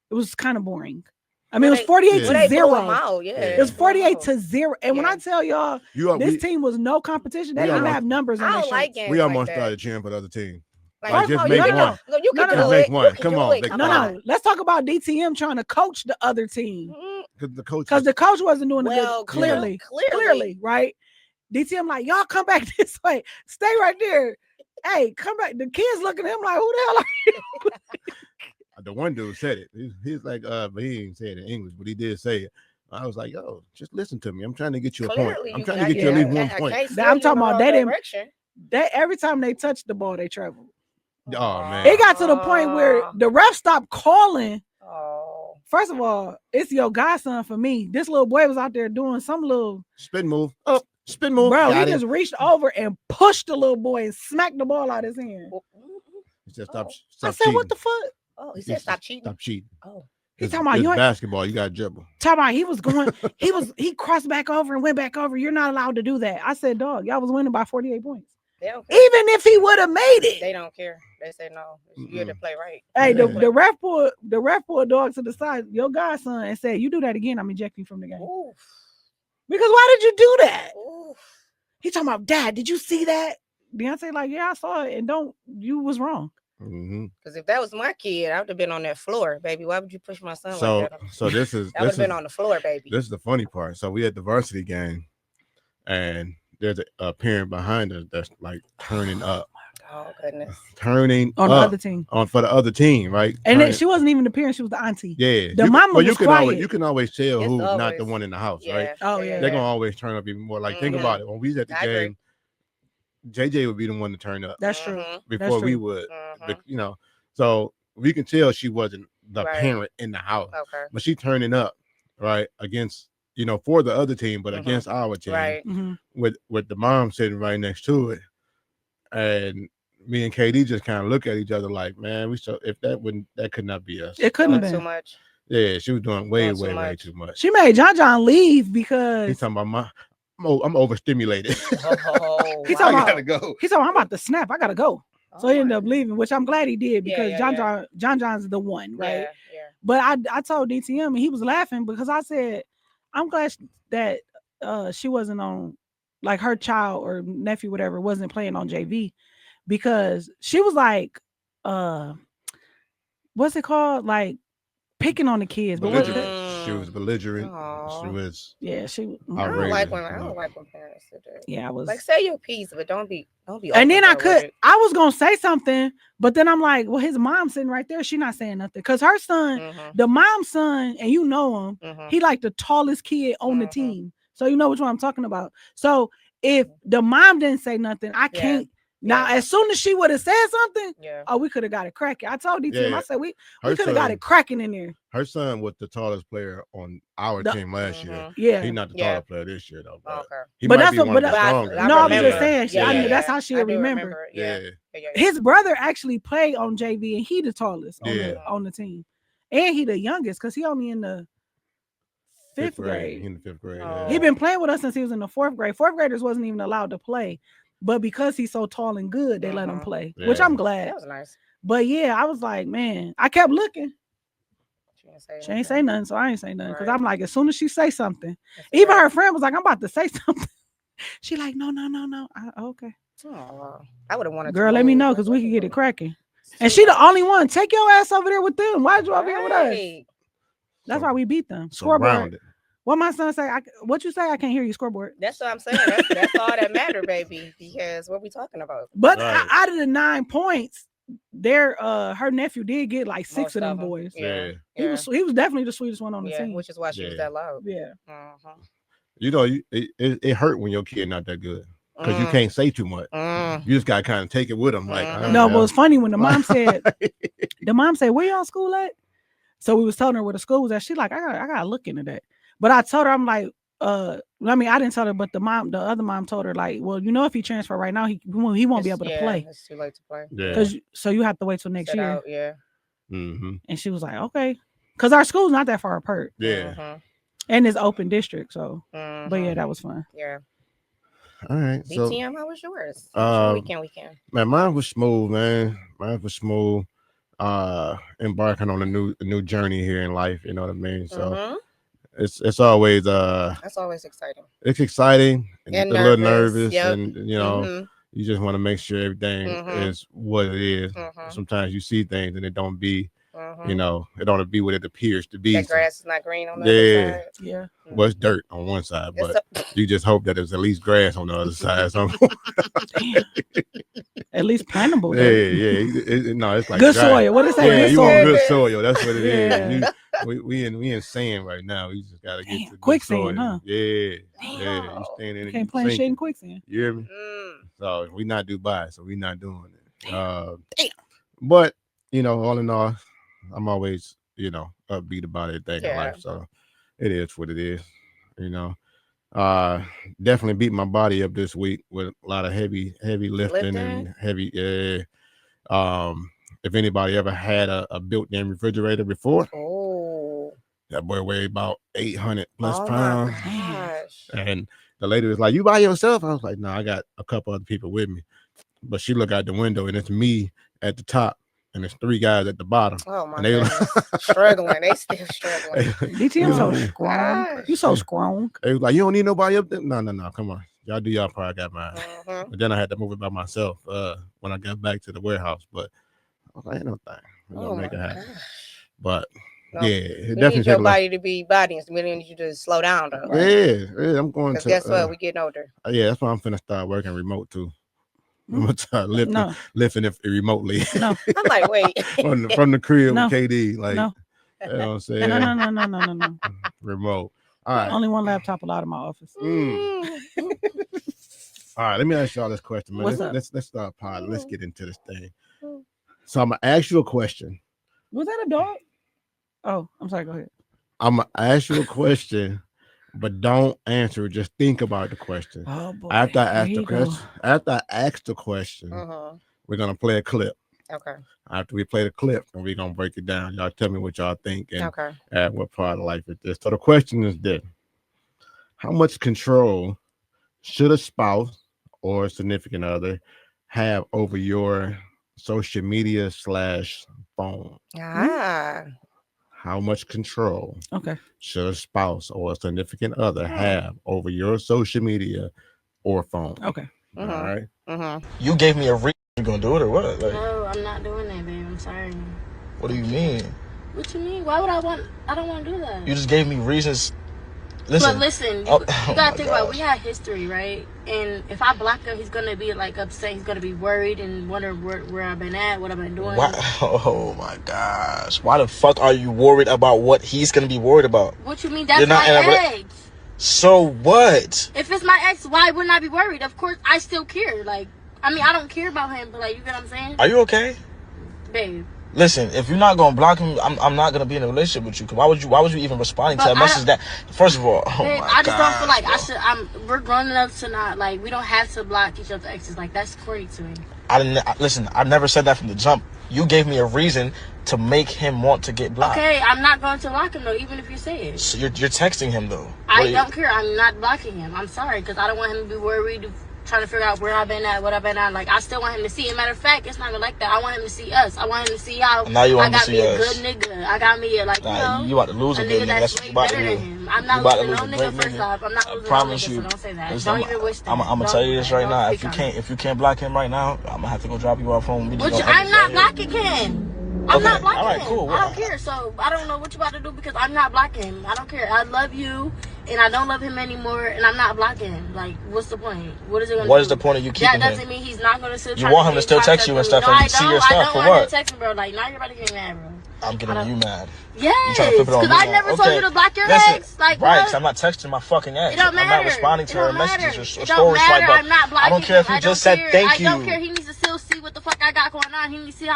Speaker 4: was kind of boring. I mean, it was
Speaker 5: Well,
Speaker 4: 48
Speaker 5: Well, they
Speaker 4: to
Speaker 5: blew 0.
Speaker 4: 0.
Speaker 5: Out. Yeah,
Speaker 1: It
Speaker 4: It was
Speaker 5: they blew 'em
Speaker 4: 48
Speaker 5: out.
Speaker 4: to 0. And when I
Speaker 5: Yeah.
Speaker 4: tell y'all
Speaker 1: You are,
Speaker 4: this
Speaker 1: we,
Speaker 4: team was no competition, they
Speaker 1: we
Speaker 4: didn't even
Speaker 1: almost-
Speaker 4: have numbers on
Speaker 5: I
Speaker 4: their
Speaker 5: don't like
Speaker 4: shirts.
Speaker 5: games
Speaker 1: we almost
Speaker 5: like that.
Speaker 1: started cheering for the other team. Like, just
Speaker 5: oh,
Speaker 1: make
Speaker 5: you
Speaker 1: one.
Speaker 5: know, you
Speaker 4: No,
Speaker 5: can
Speaker 4: no,
Speaker 5: do
Speaker 1: make
Speaker 5: it.
Speaker 1: one.
Speaker 5: You can
Speaker 1: Come
Speaker 5: do
Speaker 1: on,
Speaker 5: it.
Speaker 1: big
Speaker 5: Come
Speaker 4: No,
Speaker 1: fella.
Speaker 4: no. Let's talk about DTM trying to coach the other team
Speaker 1: Because the coach.
Speaker 4: because the coach wasn't doing
Speaker 5: Well,
Speaker 4: it clearly.
Speaker 5: clearly.
Speaker 4: Right? DTM like, y'all come back this way. Stay right there. Hey, come back. The kids looking at him like, who the hell are you?
Speaker 1: The one dude said it. He's like, but he didn't say it in English, but he did say it. I was like, yo, just listen to me. I'm trying to get you a point.
Speaker 5: Clearly,
Speaker 1: I'm
Speaker 5: you
Speaker 1: trying to
Speaker 5: got-
Speaker 1: get you at
Speaker 4: yeah,
Speaker 1: least one
Speaker 5: I
Speaker 1: point.
Speaker 5: can't steer
Speaker 4: I'm
Speaker 5: you
Speaker 4: talking
Speaker 5: in the
Speaker 4: about
Speaker 5: wrong
Speaker 4: they didn't.
Speaker 5: direction.
Speaker 4: They every time they touched the ball, they traveled.
Speaker 1: Oh man.
Speaker 4: It got to the point where the ref stopped calling.
Speaker 5: Oh.
Speaker 4: First of all, it's your godson for me. This little boy was out there doing some little
Speaker 1: Spin move. Up. Spin move.
Speaker 4: bro. He
Speaker 1: Got him.
Speaker 4: just reached over and pushed the little boy and smacked the ball out his hand.
Speaker 1: He said, stop,
Speaker 5: Oh.
Speaker 1: stop
Speaker 4: I said,
Speaker 1: cheating.
Speaker 4: what the fuck?
Speaker 5: Oh, he said stop cheating.
Speaker 1: Stop cheating.
Speaker 5: Oh.
Speaker 4: He
Speaker 1: It's,
Speaker 4: talking about
Speaker 1: it's
Speaker 4: you ain't
Speaker 1: basketball. You got to dribble.
Speaker 4: talking about he was going, he crossed back over and went back over. You're not allowed to do that. I said, dog, y'all was winning by 48 points.
Speaker 5: They don't care.
Speaker 4: Even if he would have made it.
Speaker 5: They don't care. They say no. You're to play right.
Speaker 4: Hey,
Speaker 1: Yeah.
Speaker 4: the ref pulled dog to the side, your godson, and said, you do that again, I'm ejecting you from the game.
Speaker 5: Oof.
Speaker 4: Because why did you do that?
Speaker 5: Oof.
Speaker 4: He talking about, Dad, did you see that? Beyonce like, yeah, I saw it, and you was wrong.
Speaker 1: Mm-hmm.
Speaker 5: Because if that was my kid, I would have been on that floor, baby. Why would you push my son
Speaker 1: So,
Speaker 5: like that?
Speaker 1: so this is
Speaker 5: I would
Speaker 1: this
Speaker 5: have been
Speaker 1: is
Speaker 5: on the floor, baby.
Speaker 1: this is the funny part. So we at the varsity game, and there's a parent behind us that's like turning up,
Speaker 5: Oh goodness.
Speaker 1: turning
Speaker 4: On the
Speaker 1: up
Speaker 4: other team.
Speaker 1: for the other team, right?
Speaker 4: And then
Speaker 1: Turning-
Speaker 4: she wasn't even the parent, she was the auntie.
Speaker 1: yeah,
Speaker 4: the mama
Speaker 1: well, you
Speaker 4: was
Speaker 1: can
Speaker 4: quiet.
Speaker 1: always, you can always tell
Speaker 5: It's
Speaker 1: who's not
Speaker 5: always-
Speaker 1: the one in the house,
Speaker 5: Yeah.
Speaker 1: right?
Speaker 4: Oh, yeah.
Speaker 1: They're gonna always turn up even more. Like, think
Speaker 5: Mhm.
Speaker 1: about it. When we was at the
Speaker 5: I agree.
Speaker 1: game, JJ would be the one to turn up
Speaker 4: That's true.
Speaker 5: Mhm.
Speaker 1: before we
Speaker 4: true.
Speaker 1: would,
Speaker 5: Mhm.
Speaker 1: you know. So we can tell she wasn't the
Speaker 5: Right.
Speaker 1: parent in the house,
Speaker 5: Okay.
Speaker 1: but she turning up, right, against, for the other team, but
Speaker 5: Mhm.
Speaker 1: against our team,
Speaker 5: Right.
Speaker 4: Mhm.
Speaker 1: with the mom sitting right next to it, and me and KD just kind of look at each other like, man, that could not be us.
Speaker 4: It couldn't have
Speaker 5: Doing too
Speaker 4: been.
Speaker 5: much.
Speaker 1: Yeah, she was doing way,
Speaker 5: Doing too
Speaker 1: way, way
Speaker 5: much.
Speaker 1: too much.
Speaker 4: She made John leave
Speaker 1: He's
Speaker 4: because
Speaker 1: talking about I'm overstimulated.
Speaker 5: Oh,
Speaker 4: He
Speaker 1: I
Speaker 4: talking about-
Speaker 1: gotta go.
Speaker 4: he's talking, I'm about to snap. I gotta go. So he ended
Speaker 5: my-
Speaker 4: up leaving, which I'm glad he did because
Speaker 5: Yeah.
Speaker 4: John's the one, right?
Speaker 5: Yeah.
Speaker 4: But I told DTM and he was laughing because I said, I'm glad that she wasn't on, like her child or nephew, whatever, wasn't playing on JV because she was like, what's it called? Like picking on the kids. But
Speaker 1: Belligerent. She was belligerent.
Speaker 5: Aw.
Speaker 1: She was
Speaker 4: yeah, she.
Speaker 5: I don't like when
Speaker 1: outrageous.
Speaker 5: parents do that.
Speaker 4: Yeah, I was
Speaker 5: Like, say your piece, but don't be.
Speaker 4: And then
Speaker 5: open with it.
Speaker 4: I was gonna say something, but then I'm like, well, his mom's sitting right there. She not saying nothing because her son,
Speaker 5: Mhm.
Speaker 4: the mom's son, and you know him,
Speaker 5: Mhm.
Speaker 4: he like the tallest kid on the
Speaker 5: Mhm.
Speaker 4: team. So you know which one I'm talking about. So if the mom didn't say nothing, I
Speaker 5: Yeah.
Speaker 4: can't. Now,
Speaker 5: Yeah.
Speaker 4: as soon as she would have said something,
Speaker 5: Yeah.
Speaker 4: oh, we could have got it cracking. I told DTM,
Speaker 1: Yeah.
Speaker 4: I said we
Speaker 1: Her
Speaker 4: could have got
Speaker 1: son-
Speaker 4: it cracking in there.
Speaker 1: Her son was the tallest player on our
Speaker 4: The-
Speaker 1: team last year.
Speaker 5: Mhm.
Speaker 4: Yeah.
Speaker 1: He's not the
Speaker 5: Yeah.
Speaker 1: tallest player this year though. But
Speaker 5: Okay.
Speaker 1: he
Speaker 4: But
Speaker 1: might
Speaker 4: that's
Speaker 1: be
Speaker 4: what-
Speaker 1: one
Speaker 4: but
Speaker 1: of the
Speaker 5: I-
Speaker 1: strongest.
Speaker 5: I
Speaker 4: No, I'm
Speaker 5: remember.
Speaker 4: just saying,
Speaker 1: I knew
Speaker 4: that's how she'll
Speaker 5: I do
Speaker 4: remember.
Speaker 5: Yeah.
Speaker 1: Yeah.
Speaker 4: His brother actually played on JV and he the tallest
Speaker 1: Yeah.
Speaker 4: on the team. And he the youngest because he only in the fifth grade.
Speaker 1: He in the fifth grade.
Speaker 5: Oh.
Speaker 4: He been playing with us since he was in the fourth grade. Fourth graders wasn't even allowed to play. But because he's so tall and good, they let him
Speaker 5: Mhm.
Speaker 4: play, which
Speaker 1: Yeah.
Speaker 4: I'm glad.
Speaker 5: That was nice.
Speaker 4: But yeah, I was like, man, I kept looking.
Speaker 5: She didn't say
Speaker 4: She ain't say nothing, so I ain't say nothing. Because
Speaker 5: Right.
Speaker 4: I'm like, as soon as she say something,
Speaker 5: That's
Speaker 4: even
Speaker 5: right.
Speaker 4: her friend was like, I'm about to say something. She like, no. Okay.
Speaker 5: Aw. I would have wanted.
Speaker 4: Girl,
Speaker 5: to
Speaker 4: let me
Speaker 5: move,
Speaker 4: know
Speaker 5: but
Speaker 4: because we
Speaker 5: what
Speaker 4: can
Speaker 5: the
Speaker 4: get it
Speaker 5: fuck?
Speaker 4: cracking.
Speaker 5: It's
Speaker 4: And
Speaker 5: too
Speaker 4: she the
Speaker 5: much.
Speaker 4: only one. Take your ass over there with them. Why'd you over here with us?
Speaker 5: Right.
Speaker 4: That's why we beat them. Scoreboard.
Speaker 1: Surrounded.
Speaker 4: What my son say? What you say? I can't hear you. Scoreboard.
Speaker 5: That's what I'm saying. That's all that matter, baby. Because what we talking about?
Speaker 4: But
Speaker 1: Right.
Speaker 4: out of the 9 points, her nephew did get like 6
Speaker 5: Most
Speaker 4: of them
Speaker 5: of 'em.
Speaker 4: boys.
Speaker 1: Yeah.
Speaker 4: He was definitely the sweetest one on the
Speaker 5: Yeah,
Speaker 4: team.
Speaker 5: which is why she was
Speaker 1: Yeah.
Speaker 5: that loud.
Speaker 4: Yeah.
Speaker 5: Mhm.
Speaker 1: You know, it hurt when your kid not that good because you
Speaker 5: Mm.
Speaker 1: can't say too much.
Speaker 5: Mm.
Speaker 1: You just gotta kind of take it with them. Like,
Speaker 5: Mhm.
Speaker 4: No,
Speaker 1: yeah.
Speaker 4: but it's funny when the mom said, "Where y'all school at?" So we was telling her where the school was at. She like, I gotta look into that. But I told her, I'm like, I didn't tell her, but the other mom told her, like, well, if he transfer right now, he won't be able to play.
Speaker 5: It's too late to play.
Speaker 1: Yeah.
Speaker 4: So you have to wait till next
Speaker 5: Sit
Speaker 4: year.
Speaker 5: out, yeah.
Speaker 1: Mm-hmm.
Speaker 4: And she was like, okay, because our school's not that far apart,
Speaker 1: Yeah.
Speaker 5: Mhm.
Speaker 4: and it's open district. So,
Speaker 5: Mhm.
Speaker 4: but yeah, that was fun.
Speaker 5: Yeah.
Speaker 1: All right. So,
Speaker 5: DTM, how was yours? How was your weekend.
Speaker 1: man, mine was smooth, man. Mine was smooth. Embarking on a new journey here in life. You know what I mean? So
Speaker 5: Mhm.
Speaker 1: it's always
Speaker 5: That's always exciting.
Speaker 1: it's exciting and
Speaker 5: And
Speaker 1: a little
Speaker 5: nervous,
Speaker 1: nervous,
Speaker 5: yep.
Speaker 1: and you know.
Speaker 5: Mhm.
Speaker 1: you just want to make sure everything is what it is. Sometimes you see things and it don't be, you know, it don't be what it appears to be.
Speaker 5: The grass is not green on the other side.
Speaker 4: Yeah.
Speaker 1: Well, it's dirt on one side, but you just hope that there's at least grass on the other side.
Speaker 4: At least plantable.
Speaker 1: Yeah. No, it's like
Speaker 4: good
Speaker 1: dry.
Speaker 4: soil. What is that?
Speaker 1: Yeah,
Speaker 4: Good
Speaker 1: you
Speaker 4: soil.
Speaker 1: want good soil. That's what it is. We in sand right now. We just gotta get to
Speaker 4: quicksand,
Speaker 1: soil.
Speaker 4: huh?
Speaker 1: Yeah. You staying in it.
Speaker 4: Can't plant shit in quicksand.
Speaker 1: You hear me? So we not Dubai, so we not doing it. But you know, all in all, I'm always, you know, upbeat about everything in life. So it is what it is, you know. Definitely beat my body up this week with a lot of heavy lifting and heavy. If anybody ever had a built-in refrigerator before, that boy weighed about 800 plus pounds. And the lady was like, "You by yourself?" I was like, "No, I got a couple other people with me." But she looked out the window and it's me at the top and there's 3 guys at the bottom.
Speaker 5: Oh my
Speaker 1: and they
Speaker 5: goodness. Struggling. They still struggling.
Speaker 4: DT, I'm so strong. You so strong.
Speaker 1: They was like, "You don't need nobody up there." No. Come on. Y'all do y'all part. I got mine. But then I had to move it by myself when I got back to the warehouse. But I was like, "Ain't no thing. We're going to make it happen." But
Speaker 5: no,
Speaker 1: it
Speaker 5: we
Speaker 1: definitely
Speaker 5: need your body to be body. We need you to slow down though.
Speaker 1: Yeah, I'm going to.
Speaker 5: Guess what? We getting older.
Speaker 1: Yeah, that's why I'm finna start working remote too. I'm gonna start lifting it remotely.
Speaker 4: No,
Speaker 5: I'm like, wait.
Speaker 1: from the crib with KD, like,
Speaker 4: no.
Speaker 1: You know what I'm saying?
Speaker 4: No.
Speaker 1: Remote. All right.
Speaker 4: Only one laptop allowed in my office.
Speaker 1: All right, let me ask y'all this question, man. Let's start pod. Let's get into this thing. So I'm gonna ask you a question.
Speaker 4: Was that a dog? Oh, I'm sorry. Go ahead.
Speaker 1: I'm gonna ask you a question, but don't answer it. Just think about the question.
Speaker 4: Oh boy.
Speaker 1: After I ask the question, we're gonna play a clip.
Speaker 5: Okay.
Speaker 1: After we play the clip, and we're gonna break it down. Y'all tell me what y'all think and at what part of life it is. So the question is this: how much control should a spouse or a significant other have over your social media / phone? How much control should a spouse or a significant other have over your social media or phone?
Speaker 4: Okay.
Speaker 1: All right.
Speaker 6: You gave me a reason. You gonna do it or what? Like,
Speaker 7: no, I'm not doing that, babe. I'm sorry.
Speaker 6: What do you mean?
Speaker 7: What you mean? Why would I want? I don't want to do that.
Speaker 6: You just gave me reasons. Listen.
Speaker 7: But listen, you gotta think about it. We had history, right? And if I block him, he's gonna be like upset. He's gonna be worried and wonder where I've been at, what I've been doing.
Speaker 6: Why? Oh my gosh! Why the fuck are you worried about what he's gonna be worried about?
Speaker 7: What you mean? That's my ex.
Speaker 6: So what?
Speaker 7: If it's my ex, why wouldn't I be worried? Of course, I still care. Like, I mean, I don't care about him, but like, you get what I'm saying?
Speaker 6: Are you okay?
Speaker 7: Babe.
Speaker 6: Listen, if you're not gonna block him, I'm not gonna be in a relationship with you. Cause why would you even responding to that message? That first of all,
Speaker 7: babe, I just don't feel like I should. We're grown enough to not like. We don't have to block each other's exes. Like that's corny to me.
Speaker 6: Listen. I never said that from the jump. You gave me a reason to make him want to get blocked.
Speaker 7: Okay, I'm not going to block him though, even if you say it.
Speaker 6: So you're texting him though.
Speaker 7: I don't care. I'm not blocking him. I'm sorry, because I don't want him to be worried. Trying to figure out where I've been at, what I've been at. Like, I still want him to see. As a matter of fact, it's not even like that. I want him to see us. I want him to see how
Speaker 6: now you want
Speaker 7: I got
Speaker 6: to
Speaker 7: me
Speaker 6: see
Speaker 7: a
Speaker 6: us.
Speaker 7: good nigga. I got me a, like,
Speaker 6: you about to lose a good nigga. That's
Speaker 7: way
Speaker 6: about
Speaker 7: better
Speaker 6: to
Speaker 7: than him. I'm not losing no nigga first off. I'm not losing no nigga, so don't say that. Don't even wish that.
Speaker 6: I'm gonna tell you this right now. If you can't block him right now, I'm gonna have to go drop you off home.
Speaker 7: I'm not blocking him. I'm not blocking
Speaker 6: him. All right, cool.
Speaker 7: I don't care. So I don't know what you about to do because I'm not blocking him. I don't care. I love you, and I don't love him anymore, and I'm not blocking him. Like, what's the point? What is it going to do?
Speaker 6: What is the point of you keeping him?
Speaker 7: That doesn't mean he's not going to still.
Speaker 6: You want him to still text you and stuff and see your stuff for what?
Speaker 7: I don't want him to text me, bro. Like, now you're about to get me mad, bro.
Speaker 6: I'm getting you mad.
Speaker 7: Yes, because I never told you to block your ex. Like,
Speaker 6: right,
Speaker 7: because
Speaker 6: I'm not texting my fucking ex.
Speaker 7: It don't matter.
Speaker 6: I'm not responding to her messages or story
Speaker 7: swipe
Speaker 6: up.
Speaker 7: I'm not blocking.
Speaker 6: I don't care if you just said thank you.
Speaker 7: I don't care. He needs to still see what the fuck I got going on. He needs to see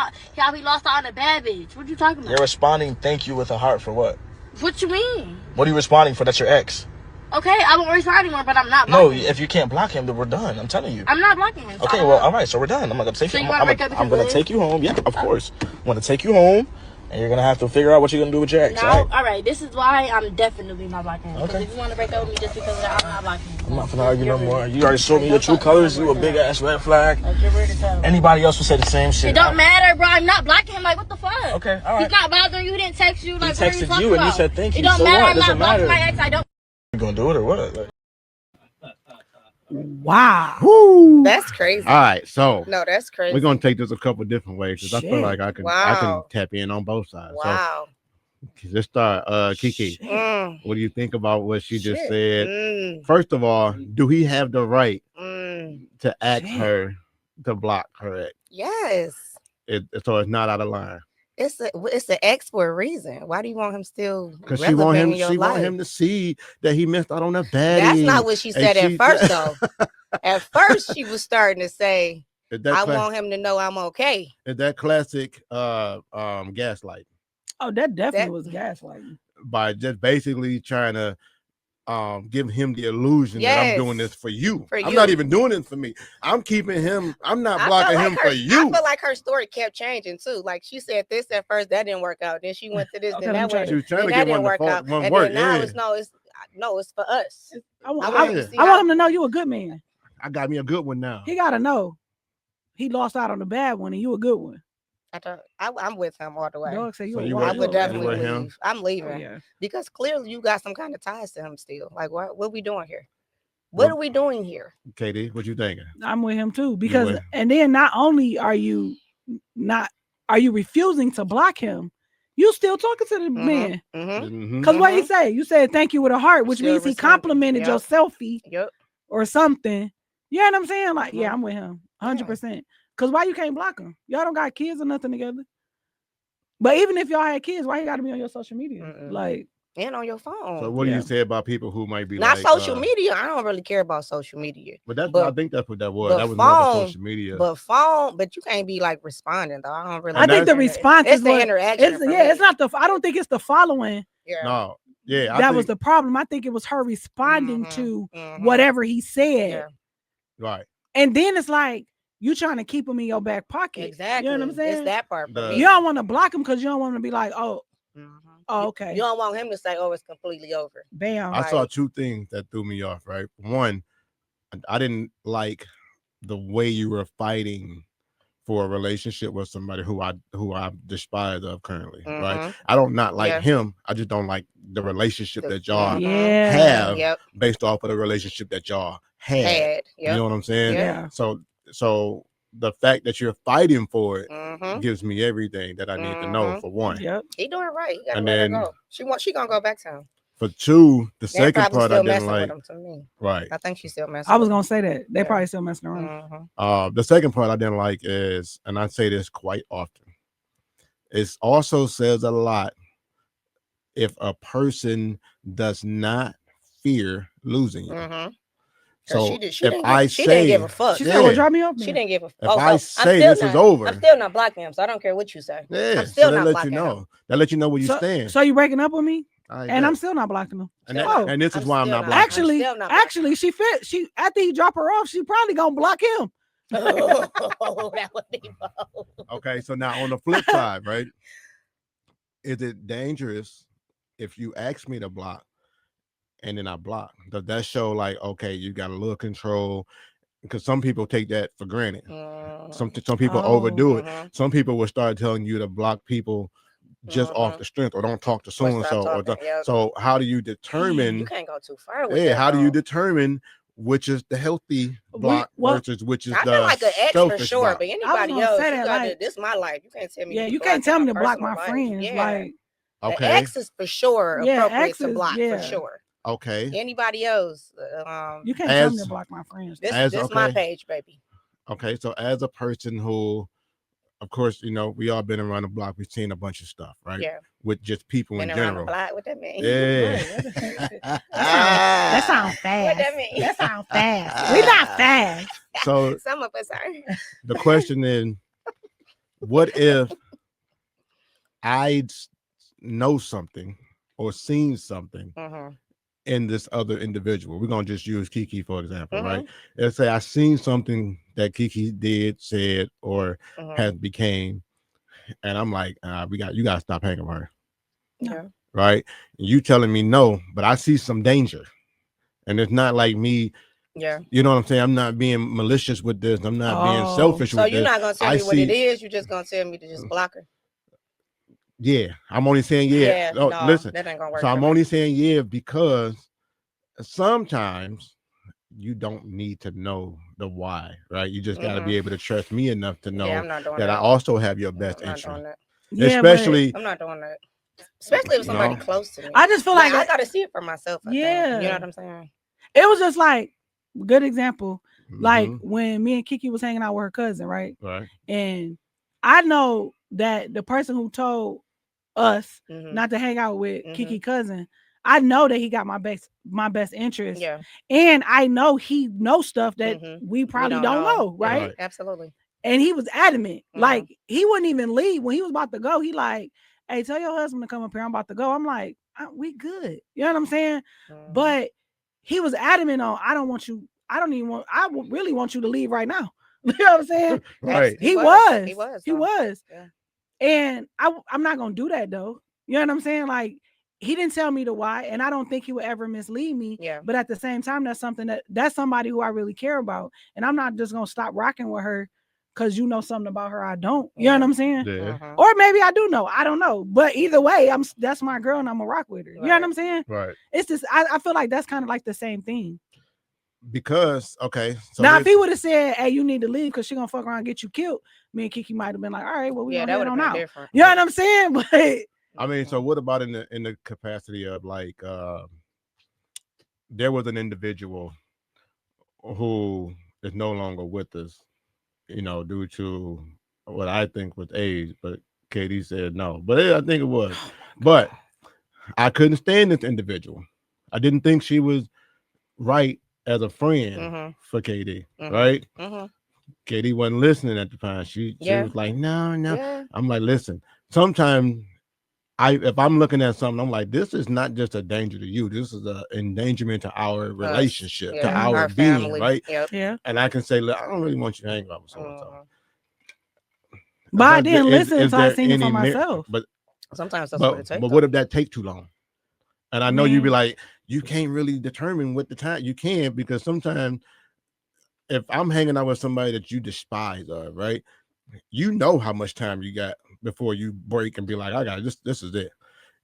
Speaker 7: how he lost out on a bad bitch. What you talking about?
Speaker 6: You're responding thank you with a heart for what?
Speaker 7: What you mean?
Speaker 6: What are you responding for? That's your ex.
Speaker 7: Okay, I won't respond anymore, but I'm not blocking him.
Speaker 6: No, if you can't block him, then we're done. I'm telling you.
Speaker 7: I'm not blocking him.
Speaker 6: Okay, well, all right, so we're done. I'm gonna take you. I'm gonna take you home. Yeah, of course. I'm gonna take you home. And you're gonna have to figure out what you're gonna do with your ex.
Speaker 7: No, all right. This is why I'm definitely not blocking him.
Speaker 6: Okay.
Speaker 7: If you want to break up with me just because of that, I'm not blocking him.
Speaker 6: I'm not gonna argue no more. You already showed me your true colors. You a big ass red flag.
Speaker 7: Like, you're weird as hell.
Speaker 6: Anybody else would say the same shit.
Speaker 7: It don't matter, bro. I'm not blocking him. Like, what the fuck?
Speaker 6: Okay, all right.
Speaker 7: He's not bothering you. He didn't text you. Like,
Speaker 6: he texted you and you said thank you.
Speaker 7: It don't
Speaker 6: so
Speaker 7: matter.
Speaker 6: what?
Speaker 7: I'm not blocking my ex. I don't.
Speaker 6: You gonna do it or what? Like...
Speaker 4: Wow.
Speaker 1: Woo.
Speaker 5: That's crazy.
Speaker 1: All right, so
Speaker 5: No, that's crazy.
Speaker 1: we're gonna take this a couple different ways because I feel like I can
Speaker 5: Wow.
Speaker 1: tap in on both sides.
Speaker 5: Wow.
Speaker 1: So let's start. Kiki, what do you think about what she just said? First of all, do he have the right to ask her to block her ex?
Speaker 5: Yes.
Speaker 1: So it's not out of line.
Speaker 5: It's an ex for a reason. Why do you want him still
Speaker 1: Because she want him.
Speaker 5: She
Speaker 1: want him to see that he missed out on a baddie.
Speaker 5: That's not what she said at first, though. At first, she was starting to say, "I want him to know I'm okay."
Speaker 1: Is that classic gaslighting?
Speaker 4: Oh, that definitely was gaslighting.
Speaker 1: By just basically trying to give him the illusion that I'm doing this for you. I'm not even doing it for me. I'm keeping him. I'm not blocking him for you.
Speaker 5: I feel like her story kept changing too. Like she said this at first, that didn't work out. Then she went to this, then that went.
Speaker 1: She was trying to
Speaker 5: that
Speaker 1: get
Speaker 5: didn't
Speaker 1: one
Speaker 5: work out. And then now it's for us.
Speaker 4: I want him to know you a good man.
Speaker 1: I got me a good one now.
Speaker 4: He gotta know he lost out on the bad one and you a good one.
Speaker 5: I'm with him all the way.
Speaker 4: Dog say
Speaker 5: I would definitely leave. I'm leaving because clearly you got some kind of ties to him still. Like what are we doing here? What are we doing here?
Speaker 1: Katie, what you thinking?
Speaker 4: I'm with him too because and then not only are you refusing to block him, you still talking to the man. Because what he say? You said thank you with a heart, which means he complimented your selfie or something. You know what I'm saying? Like, yeah, I'm with him 100%. Because why you can't block him? Y'all don't got kids or nothing together. But even if y'all had kids, why you got to be on your social media? Like,
Speaker 5: and on your phone.
Speaker 1: So what do you say about people who might be
Speaker 5: not social media? I don't really care about social media.
Speaker 1: But I think that's what that was. That was more social media.
Speaker 5: But you can't be like responding though. I don't really.
Speaker 4: I think the response is
Speaker 5: the interaction.
Speaker 4: It's not the. I don't think it's the following.
Speaker 5: Yeah.
Speaker 1: No. Yeah.
Speaker 4: That was the problem. I think it was her responding to whatever he said.
Speaker 5: Yeah.
Speaker 1: Right.
Speaker 4: And then it's like you trying to keep him in your back pocket.
Speaker 5: Exactly.
Speaker 4: You know what I'm saying?
Speaker 5: It's that part.
Speaker 4: You don't want to block him because you don't want to be like, oh, okay.
Speaker 5: You don't want him to say, oh, it's completely over.
Speaker 4: Bam.
Speaker 1: I saw two things that threw me off, right? One, I didn't like the way you were fighting for a relationship with somebody who I despise of currently, right? I don't not like him. I just don't like the relationship that y'all have based off of the relationship that y'all had. You know what I'm saying?
Speaker 4: Yeah.
Speaker 1: So the fact that you're fighting for it gives me everything that I need to know. For one,
Speaker 5: he doing right. He gotta let her go. She gonna go back to him.
Speaker 1: For two, the second part I didn't like.
Speaker 5: With him to me.
Speaker 1: Right.
Speaker 5: I think she's still messing.
Speaker 4: I was gonna say that they probably still messing around.
Speaker 1: The second part I didn't like is, and I say this quite often, it also says a lot if a person does not fear losing you. So she didn't
Speaker 5: give a fuck.
Speaker 4: She said, "Well, drop me up."
Speaker 5: She didn't give a fuck.
Speaker 1: If I say this is over,
Speaker 5: I'm still not blocking him, so I don't care what you say.
Speaker 1: Yeah,
Speaker 5: I'm still not
Speaker 1: let
Speaker 5: blocking
Speaker 1: you know.
Speaker 5: him.
Speaker 1: That let you know where you stand.
Speaker 4: So you breaking up with me? And I'm still not blocking him.
Speaker 1: And this is why I'm not blocking.
Speaker 4: Actually, she after he drop her off, she probably gonna block him.
Speaker 5: That would be bold.
Speaker 1: Okay, so now on the flip side, right? Is it dangerous if you ask me to block and then I block? Does that show like, okay, you got a little control? Because some people take that for granted. Some people overdo it. Some people will start telling you to block people just off the strength, or don't talk to so and so. So how do you determine?
Speaker 5: You can't go too far with that.
Speaker 1: How do you determine which is the healthy block versus which is the
Speaker 5: like an ex for sure,
Speaker 1: block?
Speaker 5: but anybody else, this is my life. You can't tell me.
Speaker 4: Yeah, you can't tell me to block my friends. Like,
Speaker 1: okay,
Speaker 5: the ex is for sure appropriate to block for sure.
Speaker 1: Okay.
Speaker 5: Anybody else?
Speaker 4: You can't tell me to block my friends.
Speaker 5: This my page, baby.
Speaker 1: Okay, so as a person who, of course, you know, we all been around the block. We've seen a bunch of stuff, right?
Speaker 5: Yeah.
Speaker 1: With just people in general.
Speaker 5: Around the block, what that mean?
Speaker 1: Yeah.
Speaker 4: That sounds fast.
Speaker 5: What that mean?
Speaker 4: That sounds fast. We not fast.
Speaker 1: So
Speaker 5: some of us are.
Speaker 1: The question is, what if I know something or seen something in this other individual? We're gonna just use Kiki for example, right? Let's say I seen something that Kiki did, said, or has became, and I'm like, you gotta stop hanging with her.
Speaker 5: Yeah.
Speaker 1: Right? And you telling me no, but I see some danger, and it's not like me.
Speaker 5: Yeah.
Speaker 1: You know what I'm saying? I'm not being malicious with this. I'm not being selfish with this.
Speaker 5: So you're not gonna tell me what it is. You're just gonna tell me to just block her.
Speaker 1: Yeah, I'm only saying listen,
Speaker 5: that ain't gonna work.
Speaker 1: So I'm only saying because sometimes you don't need to know the why, right? You just got to
Speaker 5: Mhm.
Speaker 1: be able to trust me enough to
Speaker 5: Yeah,
Speaker 1: know
Speaker 5: I'm not doing
Speaker 1: that I
Speaker 5: that.
Speaker 1: also have your best
Speaker 5: I'm not doing
Speaker 1: interest.
Speaker 5: that.
Speaker 4: Yeah, but
Speaker 1: Especially,
Speaker 5: I'm not doing that. Especially if somebody
Speaker 1: no,
Speaker 5: close to me.
Speaker 4: I just feel
Speaker 5: Like
Speaker 4: like
Speaker 5: I gotta see it for myself. I think. You know
Speaker 4: yeah,
Speaker 5: what I'm saying?
Speaker 4: it was just like good example. Like
Speaker 1: mhm,
Speaker 4: when me and Kiki was hanging out with her cousin, right?
Speaker 1: right,
Speaker 4: And I know that the person who told us
Speaker 5: Mhm.
Speaker 4: not to hang out with
Speaker 5: Mhm.
Speaker 4: Kiki cousin, I know that he got my best interest.
Speaker 5: Yeah.
Speaker 4: And I know he knows stuff that
Speaker 5: Mhm.
Speaker 4: we
Speaker 5: We
Speaker 4: probably
Speaker 5: don't
Speaker 4: don't
Speaker 5: know.
Speaker 4: know,
Speaker 5: Yeah,
Speaker 4: right?
Speaker 1: right,
Speaker 5: absolutely.
Speaker 4: And he was adamant.
Speaker 5: Mhm.
Speaker 4: Like he wouldn't even leave when he was about to go. He like, hey, tell your husband to come up here. I'm about to go. I'm like, we good. You know what I'm saying?
Speaker 5: Mhm.
Speaker 4: But he was adamant on, I don't want you, I don't even want, I really want you to leave right now. You know what I'm saying?
Speaker 1: right.
Speaker 5: He
Speaker 4: He
Speaker 5: was. He
Speaker 4: was.
Speaker 5: was.
Speaker 4: He
Speaker 5: Though.
Speaker 4: was.
Speaker 5: Yeah.
Speaker 4: And I'm not gonna do that though. You know what I'm saying? Like he didn't tell me the why, and I don't think he would ever mislead me.
Speaker 5: Yeah.
Speaker 4: But at the same time, that's something that's somebody who I really care about, and I'm not just gonna stop rocking with her because you know something about her I don't. You know what I'm saying?
Speaker 1: Yeah,
Speaker 5: Mhm.
Speaker 4: Or maybe I do know. I don't know. But either way, that's my girl, and I'm gonna rock with her. You know what
Speaker 5: Right.
Speaker 4: I'm saying?
Speaker 1: right.
Speaker 4: It's just I feel like that's kind of like the same thing.
Speaker 1: Because okay, so
Speaker 4: Now, if
Speaker 1: let's
Speaker 4: he would have said, "Hey, you need to leave because she gonna fuck around and get you killed," me and Kiki might have been like, "All right, well, we
Speaker 5: Yeah,
Speaker 4: gonna
Speaker 5: that
Speaker 4: head
Speaker 5: would have
Speaker 4: on
Speaker 5: been
Speaker 4: out."
Speaker 5: different.
Speaker 4: You know what I'm saying? But
Speaker 1: I mean, so
Speaker 5: Mhm.
Speaker 1: what about in the capacity of like there was an individual who is no longer with us, due to what I think was age, but Katie said no. But I think it was. But I couldn't stand this individual. I didn't think she was right as a friend
Speaker 5: Mhm.
Speaker 1: for Katie,
Speaker 5: Mhm.
Speaker 1: right?
Speaker 5: Mhm.
Speaker 1: Katie wasn't listening at the time. She
Speaker 5: Yeah.
Speaker 1: was like, no, no.
Speaker 5: Yeah.
Speaker 1: I'm like, listen, sometimes if I'm looking at something, I'm like, this is not just a danger to you. This is an endangerment to our
Speaker 5: Us.
Speaker 1: relationship, to
Speaker 5: Yeah.
Speaker 4: Mhm.
Speaker 1: our
Speaker 5: Our
Speaker 1: being,
Speaker 5: family.
Speaker 1: right?
Speaker 5: Yep.
Speaker 4: yeah.
Speaker 1: And I can say, look, I don't really want you to hang out with so and so.
Speaker 5: Mhm.
Speaker 4: But I
Speaker 1: But
Speaker 4: didn't listen
Speaker 1: is
Speaker 4: until I
Speaker 1: there
Speaker 4: seen it for
Speaker 1: any
Speaker 4: myself.
Speaker 5: Sometimes that's what it takes.
Speaker 1: but what if that take too long? And I know you'd be
Speaker 4: Man,
Speaker 1: like, you can't really determine what the time you can, because sometimes if I'm hanging out with somebody that you despise, right? You know how much time you got before you break and be like, I got this. This is it.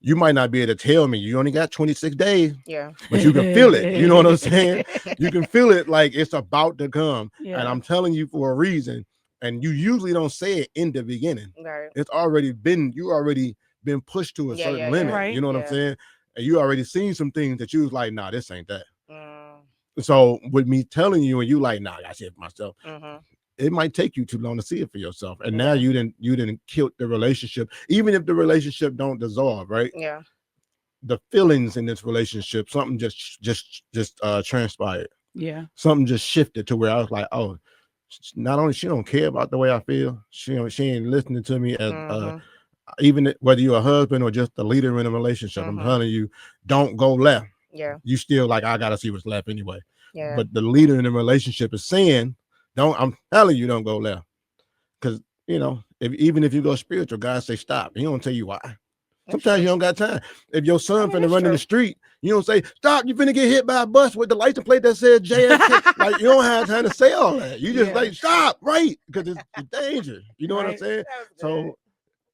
Speaker 1: You might not be able to tell me you only got 26 days,
Speaker 5: Yeah.
Speaker 1: but you can feel it. You know what I'm saying? You can feel it like it's about to come. And
Speaker 4: yeah,
Speaker 1: I'm telling you for a reason. And you usually don't say it in the beginning.
Speaker 5: Right.
Speaker 1: It's you already been pushed to a
Speaker 5: Yeah.
Speaker 1: certain
Speaker 5: Yeah. Yeah.
Speaker 1: limit. You
Speaker 4: right.
Speaker 1: know what I'm
Speaker 5: Yeah.
Speaker 1: saying? And you already seen some things that you was like, nah, this ain't that.
Speaker 5: Mm.
Speaker 1: So with me telling you and you like, nah, I see it for myself,
Speaker 5: Mhm.
Speaker 1: it might take you too long to see it for yourself. And now
Speaker 5: Yeah.
Speaker 1: you didn't kill the relationship, even if the relationship don't dissolve, right?
Speaker 5: Yeah.
Speaker 1: The feelings in this relationship, something just transpired.
Speaker 4: Yeah,
Speaker 1: Something just shifted to where I was like, oh, not only she don't care about the way I feel, she ain't listening to me as
Speaker 5: Mhm.
Speaker 1: even whether you're a husband or just the leader in a relationship. I'm
Speaker 5: Mhm.
Speaker 1: telling you, don't go left.
Speaker 5: Yeah.
Speaker 1: You still like, I gotta see what's left anyway.
Speaker 5: Yeah.
Speaker 1: But the leader in the relationship is saying, don't, I'm telling you, don't go left. Because even if you go spiritual, God say stop. He don't tell you why.
Speaker 5: That's
Speaker 1: Sometimes
Speaker 5: true.
Speaker 1: you don't got time. If your
Speaker 5: I
Speaker 1: son
Speaker 5: mean,
Speaker 1: finna
Speaker 5: that's
Speaker 1: run in the
Speaker 5: true.
Speaker 1: street, you don't say, stop, you finna get hit by a bus with the license plate that says JFK. Like, you don't have time to say all that. You just
Speaker 4: yeah,
Speaker 1: like, stop, right? Because it's danger. You know what I'm
Speaker 4: right.
Speaker 1: saying?
Speaker 5: That was good.
Speaker 1: So,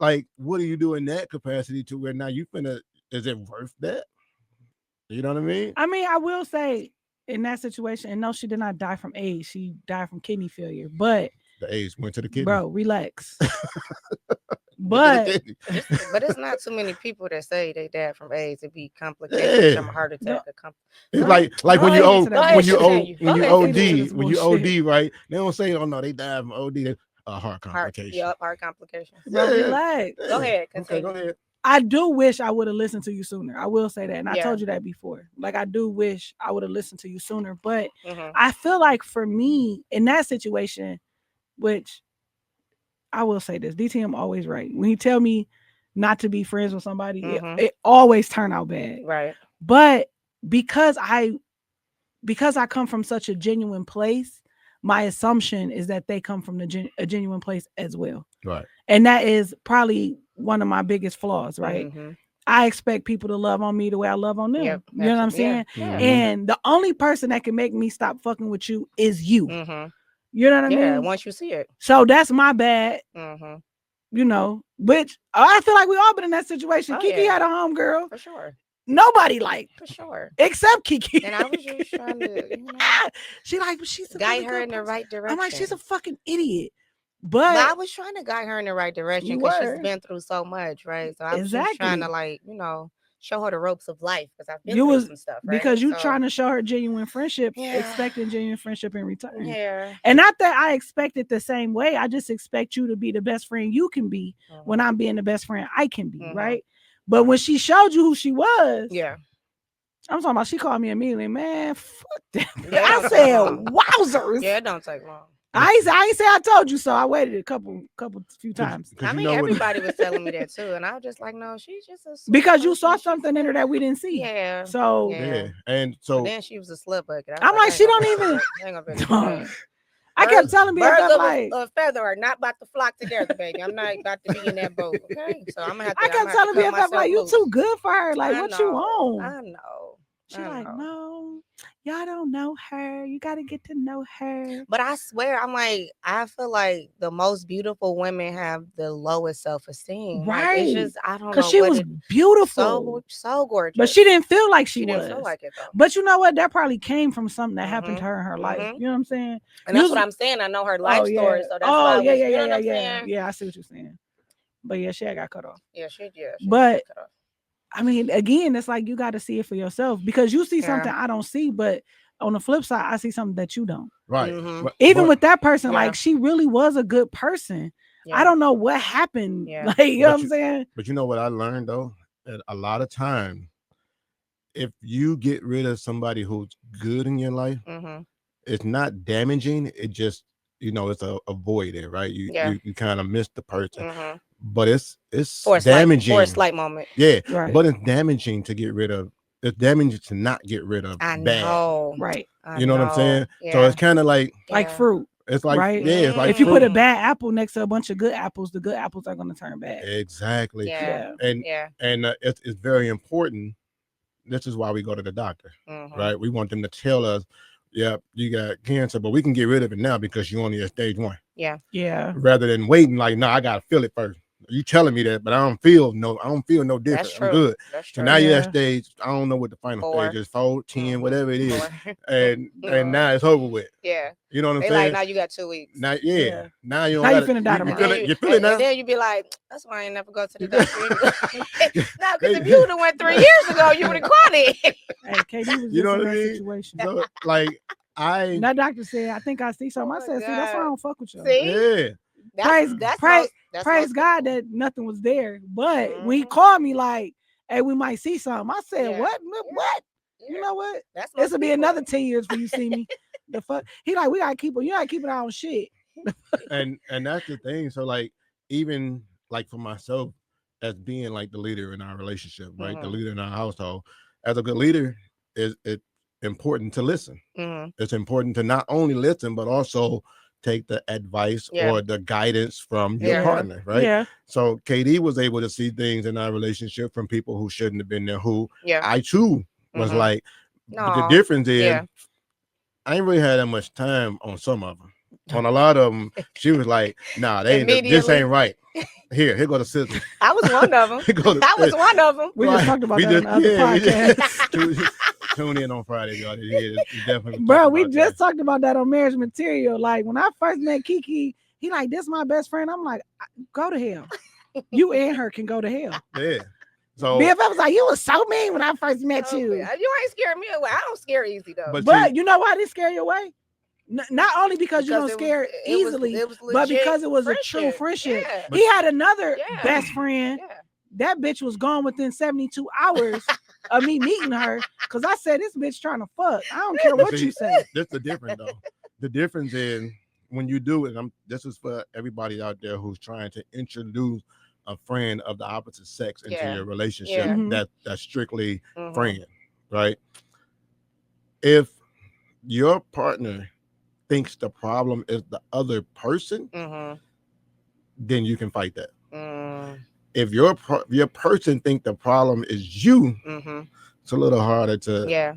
Speaker 1: like, what do you do in that capacity to where now you finna, is it worth that? You know what I mean?
Speaker 4: I mean, I will say in that situation, and no, she did not die from AIDS. She died from kidney failure. But
Speaker 1: The AIDS went to the kidney.
Speaker 4: bro, relax.
Speaker 1: Went to the
Speaker 4: But
Speaker 1: kidney.
Speaker 5: But it's not too many people that say they died from AIDS. It be complications
Speaker 1: Yeah.
Speaker 5: from a heart attack.
Speaker 1: It's
Speaker 5: Go ahead.
Speaker 1: like
Speaker 4: go
Speaker 1: when you
Speaker 4: ahead into
Speaker 1: O
Speaker 4: that
Speaker 5: ahead,
Speaker 1: when you
Speaker 4: bullshit.
Speaker 1: O
Speaker 5: continue.
Speaker 1: when
Speaker 5: Go
Speaker 1: you
Speaker 5: ahead,
Speaker 1: OD
Speaker 4: continue this
Speaker 1: when you
Speaker 4: bullshit.
Speaker 1: OD, right? They don't say, oh no, they died from OD. They, heart complication.
Speaker 5: Yep, heart complications.
Speaker 4: Bro,
Speaker 1: Yeah,
Speaker 4: relax.
Speaker 1: yeah.
Speaker 5: Go ahead,
Speaker 1: Okay,
Speaker 5: continue.
Speaker 1: go ahead.
Speaker 4: I do wish I would have listened to you sooner. I will say that. And I
Speaker 5: Yeah.
Speaker 4: told you that before. Like, I do wish I would have listened to you sooner. But
Speaker 5: Mhm.
Speaker 4: I feel like for me, in that situation, which I will say this, DTM always right. When he tell me not to be friends with somebody,
Speaker 5: Mhm.
Speaker 4: it always turn out bad.
Speaker 5: Right.
Speaker 4: But because I come from such a genuine place, my assumption is that they come from a genuine place as well.
Speaker 1: Right.
Speaker 4: And that is probably one of my biggest flaws, right?
Speaker 5: Mhm.
Speaker 4: I expect people to love on me the way I love on them.
Speaker 5: Yep.
Speaker 4: You know what I'm
Speaker 5: Absolutely. Yeah.
Speaker 4: saying?
Speaker 5: Yeah.
Speaker 4: And the only person that can make me stop fucking with you is you.
Speaker 5: Mhm.
Speaker 4: You know what I
Speaker 5: Yeah.
Speaker 4: mean?
Speaker 5: Once you see it.
Speaker 4: So that's my bad,
Speaker 5: Mhm.
Speaker 4: which I feel like we all been in that situation.
Speaker 5: Oh
Speaker 4: Kiki
Speaker 5: yeah,
Speaker 4: had a homegirl
Speaker 5: for sure.
Speaker 4: nobody liked
Speaker 5: for sure.
Speaker 4: except Kiki.
Speaker 5: And I was just trying to,
Speaker 4: she like, but she's a
Speaker 5: guide
Speaker 4: really
Speaker 5: her
Speaker 4: good
Speaker 5: in the
Speaker 4: person.
Speaker 5: right direction.
Speaker 4: I'm like, she's a fucking idiot.
Speaker 5: But I
Speaker 4: But
Speaker 5: was trying to guide her in the right direction
Speaker 4: You
Speaker 5: because
Speaker 4: were.
Speaker 5: she's been through so much, right? So I was just trying to,
Speaker 4: Exactly.
Speaker 5: like, show her the ropes of life because I've been
Speaker 4: you
Speaker 5: through
Speaker 4: was
Speaker 5: some stuff, right?
Speaker 4: because you
Speaker 5: So,
Speaker 4: trying to show her genuine friendship,
Speaker 5: Yeah.
Speaker 4: expecting genuine friendship in return.
Speaker 5: yeah.
Speaker 4: And not that I expect it the same way. I just expect you to be the best friend you can be when I'm being the best friend I can be, right? But when she showed you who she was,
Speaker 5: Yeah.
Speaker 4: I'm talking about she called me immediately, man, fuck that.
Speaker 5: Yeah, it
Speaker 4: I
Speaker 5: don't take
Speaker 4: said,
Speaker 5: long.
Speaker 4: wowzers.
Speaker 5: Yeah, it don't take long.
Speaker 4: I ain't say I told you so. I waited a few times.
Speaker 5: I mean, everybody was telling me that too, and I was just like, no, she's just a sweet
Speaker 4: Because you
Speaker 5: person.
Speaker 4: saw
Speaker 5: She's
Speaker 4: something in her that we didn't see.
Speaker 5: Yeah.
Speaker 4: So
Speaker 5: Yeah.
Speaker 1: And
Speaker 5: But
Speaker 1: so
Speaker 5: then she was a slut bucket.
Speaker 4: I'm like, she don't even. I kept telling me,
Speaker 5: birds of
Speaker 4: like,
Speaker 5: a feather are not about to flock together, baby. I'm not about to be in that boat. Okay, so I'm gonna have to.
Speaker 4: I kept telling me, like, you too good for her. Like, what you on?
Speaker 5: I know.
Speaker 4: She like, no, y'all don't know her. You got to get to know her.
Speaker 5: But I swear, I feel like the most beautiful women have the lowest self-esteem.
Speaker 4: Right.
Speaker 5: Like, it's just, I don't know.
Speaker 4: Because she was beautiful.
Speaker 5: So gorgeous.
Speaker 4: But she didn't feel like she was.
Speaker 5: Didn't feel like it, though.
Speaker 4: But you know what? That probably came from something that happened to her in her life. You know what I'm saying?
Speaker 5: And that's what I'm saying. I know her life story. So that's why
Speaker 4: Yeah, I see what you're saying. But yeah, she got cut off.
Speaker 5: Yeah, she did.
Speaker 4: But I mean, again, it's like you got to see it for yourself because you see something I don't see, but on the flip side, I see something that you don't.
Speaker 1: Right.
Speaker 4: Even with that person, like she really was a good person. I don't know what happened. Like, you know what I'm saying?
Speaker 1: But you know what I learned though? That a lot of time, if you get rid of somebody who's good in your life, it's not damaging. It just, it's a void there, right? You kind of miss the person. But it's damaging
Speaker 5: for a slight moment.
Speaker 1: Yeah, right. But it's damaging to get rid of. It's damaging to not get rid of.
Speaker 5: I
Speaker 1: bad.
Speaker 5: know,
Speaker 4: right?
Speaker 1: You know what I'm saying? Yeah. So it's kind of like
Speaker 4: fruit.
Speaker 1: It's like
Speaker 4: right?
Speaker 1: It's like
Speaker 4: if you put a bad apple next to a bunch of good apples, the good apples are going to turn bad.
Speaker 1: Exactly.
Speaker 5: Yeah.
Speaker 1: And it's very important. This is why we go to the doctor, right? We want them to tell us, yeah, you got cancer, but we can get rid of it now because you're only at stage 1.
Speaker 5: Yeah.
Speaker 4: Yeah.
Speaker 1: Rather than waiting, like, no, I gotta feel it first. You telling me that, but I don't feel no different.
Speaker 5: That's true.
Speaker 1: I'm good.
Speaker 5: That's
Speaker 1: so now you're at stage, I don't know what the final
Speaker 5: 4.
Speaker 1: stage is, 4, 10, whatever it is. And now it's over with.
Speaker 5: Yeah.
Speaker 1: You know what I'm
Speaker 5: saying?
Speaker 1: like,
Speaker 5: now you got 2 weeks.
Speaker 1: Now, now you don't
Speaker 4: now you finna die tomorrow.
Speaker 1: You feel it now?
Speaker 5: And then you be like, that's why I ain't never go to the doctor. No, because if you would have went 3 years ago, you would have caught it.
Speaker 4: Hey, Katie was just in that situation.
Speaker 1: So, like, that
Speaker 4: doctor said, I think I see something. I said, see, that's why I don't fuck with you.
Speaker 5: See?
Speaker 4: Yeah. Praise God that nothing was there. But when he called me like, hey, we might see something. I said, what? What? Yeah. You know what? This will be another 10 years before you see me. The fuck? He like, you gotta keep it on shit.
Speaker 1: and that's the thing. So like, even like for myself, as being like the leader in our relationship, right? The leader in our household, as a good leader, it's important to listen. It's important to not only listen, but also take the advice or the guidance from your partner, right?
Speaker 4: Yeah.
Speaker 1: So KD was able to see things in our relationship from people who shouldn't have been there, who I too was like, the difference is I ain't really had that much time on some of them. On a lot of them, she was like, nah, this ain't right. Here go the scissors.
Speaker 5: I was one of them.
Speaker 4: We just talked about that on the other podcast.
Speaker 1: Tune in on Friday, y'all. Definitely
Speaker 4: bro, we just talked about that on Marriage Material. Like when I first met Kiki, he like, this my best friend. I'm like, go to hell. You and her can go to hell.
Speaker 1: Yeah. So
Speaker 4: BFF was like, you was so mean when I first met you.
Speaker 5: You ain't scared me away. I don't scare easy though.
Speaker 4: But you know why I didn't scare you away? Not only because you don't scare easily, but because it was a true friendship. Yeah. He had another best friend. Yeah. That bitch was gone within 72 hours of me meeting her because I said, this bitch trying to fuck. I don't care what you say.
Speaker 1: That's the difference, though. The difference is when you do it, this is for everybody out there who's trying to introduce a friend of the opposite sex into your relationship that's strictly friend, right? If your partner thinks the problem is the other person, then you can fight that. If your person think the problem is you, it's a little harder to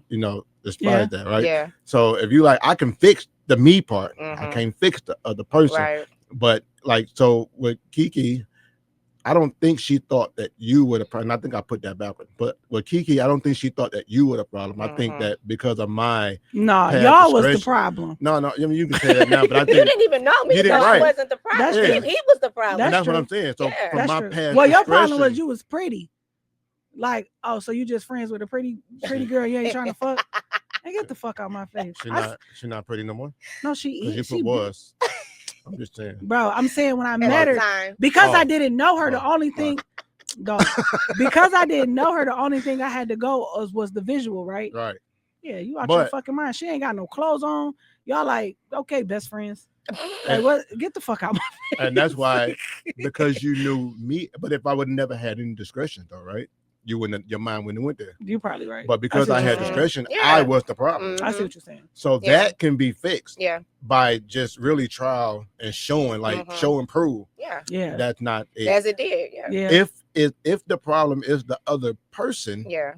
Speaker 1: despite that, right?
Speaker 5: Yeah.
Speaker 1: So if you like, I can fix the me part, I can't fix the other person.
Speaker 5: Right.
Speaker 1: But like, so with Kiki, I don't think she thought that you were the problem. I think I put that backward. But with Kiki, I don't think she thought that you were the problem. I think that because of my
Speaker 4: y'all was the problem.
Speaker 1: No, I mean, you can say that now, but I think
Speaker 5: you didn't even know me, so I wasn't the problem. He was the problem.
Speaker 1: That's what I'm saying. So from my past,
Speaker 4: well, your problem was you was pretty. Like, oh, so you just friends with a pretty girl? You ain't trying to fuck? Hey, get the fuck out of my face.
Speaker 1: She not pretty no more.
Speaker 4: No, she is.
Speaker 1: She was. I'm just saying,
Speaker 4: bro. I'm saying when I met her, because I didn't know her. The only thing, because I didn't know her, the only thing I had to go was the visual, right?
Speaker 1: Right.
Speaker 4: Yeah, you out your fucking mind. She ain't got no clothes on. Y'all like, okay, best friends. Like, what? Get the fuck out my face.
Speaker 1: And that's why, because you knew me. But if I would never had any discretion, though, right? Your mind wouldn't have went there.
Speaker 4: You're probably right.
Speaker 1: But because I had discretion, I was the problem.
Speaker 4: I see what you're saying.
Speaker 1: So that can be fixed.
Speaker 5: Yeah.
Speaker 1: By just really trial and showing, like show and prove.
Speaker 5: Yeah.
Speaker 4: Yeah.
Speaker 1: That's not it.
Speaker 5: As it did. Yeah.
Speaker 1: If the problem is the other person.
Speaker 5: Yeah.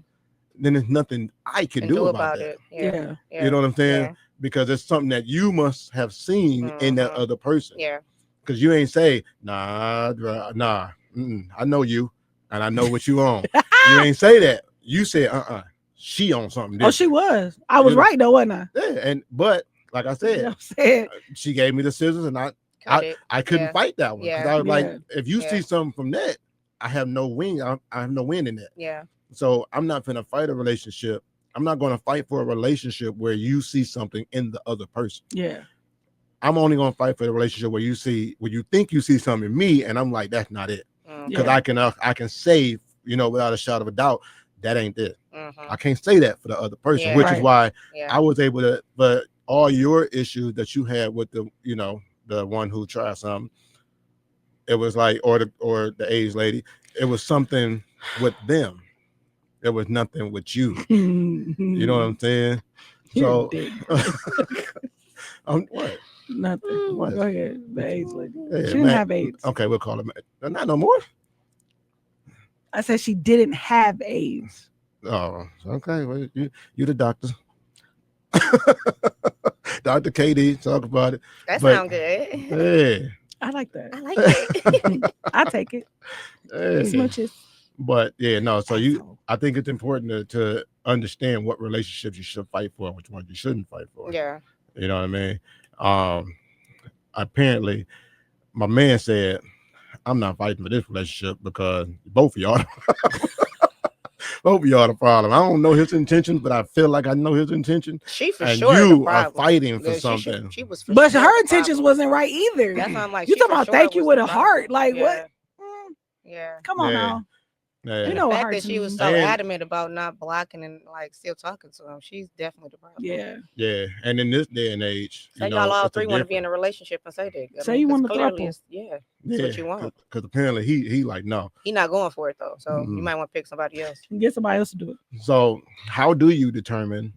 Speaker 1: Then there's nothing I can do about it.
Speaker 5: Yeah.
Speaker 1: You know what I'm saying? Yeah. Because it's something that you must have seen in that other person.
Speaker 5: Yeah.
Speaker 1: Because you ain't say, nah, I know you and I know what you on. You ain't say that. You said, she on something different.
Speaker 4: Oh, she was. I was right though, wasn't I?
Speaker 1: Yeah, but like I said, she gave me the scissors and I couldn't fight that one. Because I was like, if you see something from that, I have no win. I have no win in that.
Speaker 5: Yeah.
Speaker 1: So I'm not gonna fight a relationship. I'm not gonna fight for a relationship where you see something in the other person.
Speaker 4: Yeah.
Speaker 1: I'm only gonna fight for the relationship where you think you see something in me, and I'm like, that's not it. Because I can say, without a shadow of a doubt, that ain't it. I can't say that for the other person, which is why I was able to. But all your issues that you had with the one who tried something, it was like, or the AIDS lady, it was something with them. There was nothing with you. You know what I'm saying? So, what?
Speaker 4: Nothing.
Speaker 1: What?
Speaker 4: Go ahead. The AIDS lady.
Speaker 1: Yeah,
Speaker 4: she didn't have AIDS.
Speaker 1: Okay, we'll call it. Not no more.
Speaker 4: I said she didn't have AIDS.
Speaker 1: Oh, okay. Well, you the doctor. Dr. KD, talk about it.
Speaker 5: That sounds good.
Speaker 1: Yeah.
Speaker 4: I like that.
Speaker 5: I like it.
Speaker 4: I take it. Smooches.
Speaker 1: But so I think it's important to understand what relationships you should fight for and which ones you shouldn't fight for.
Speaker 5: Yeah.
Speaker 1: You know what I mean? Apparently my man said, I'm not fighting for this relationship because both of y'all the problem. I don't know his intentions, but I feel like I know his intention.
Speaker 5: She for
Speaker 1: and
Speaker 5: sure
Speaker 1: you are fighting for something.
Speaker 5: She was
Speaker 4: but her intentions wasn't right either.
Speaker 5: That's why I'm like,
Speaker 4: you talking about thank you with a heart. Like what?
Speaker 5: Yeah.
Speaker 4: Come on now.
Speaker 1: Yeah.
Speaker 5: You know, the fact that she was so adamant about not blocking and like still talking to him, she's definitely the problem.
Speaker 1: Yeah. And in this day and age,
Speaker 5: so y'all all three want to be in a relationship and say that.
Speaker 4: Say you want to throuple.
Speaker 5: That's what you want.
Speaker 1: Because apparently he like no.
Speaker 5: He's not going for it though. So you might want to pick somebody else.
Speaker 4: Get somebody else to do it.
Speaker 1: So how do you determine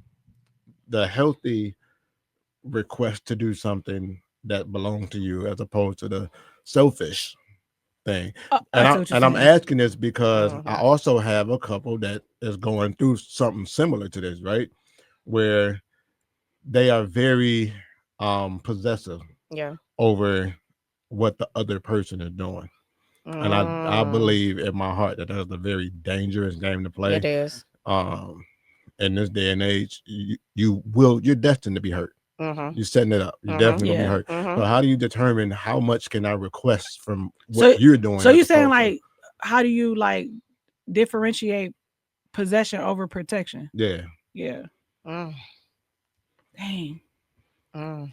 Speaker 1: the healthy request to do something that belongs to you as opposed to the selfish thing? And I'm asking this because I also have a couple that is going through something similar to this, right? Where they are very possessive over what the other person is doing. And I believe in my heart that that's a very dangerous game to play.
Speaker 5: It is.
Speaker 1: In this day and age, you're destined to be hurt. You're setting it up. You're definitely gonna be hurt. So how do you determine how much can I request from what you're doing?
Speaker 4: So you're saying like, how do you like differentiate possession over protection?
Speaker 1: Yeah.
Speaker 4: Dang.
Speaker 1: I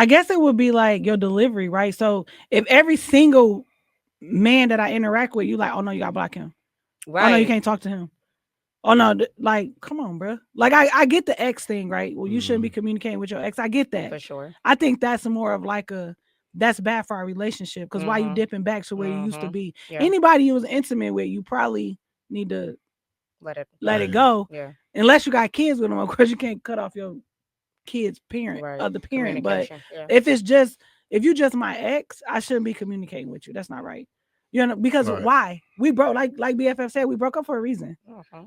Speaker 4: guess it would be like your delivery, right? So if every single man that I interact with, you like, oh no, you gotta block him. Right. Oh no, you can't talk to him. Oh no, like, come on, bro. Like, I get the ex thing, right? Well, you shouldn't be communicating with your ex. I get that.
Speaker 5: For sure.
Speaker 4: I think that's more of like that's bad for our relationship. Because why you dipping back to where you used to be? Yeah. Anybody you was intimate with, you probably need to let it go.
Speaker 5: Yeah.
Speaker 4: Unless you got kids with them, of course you can't cut off your kid's parent, other parent. But if you just my ex, I shouldn't be communicating with you. That's not right. You know, because why? We broke, like BFF said, we broke up for a reason.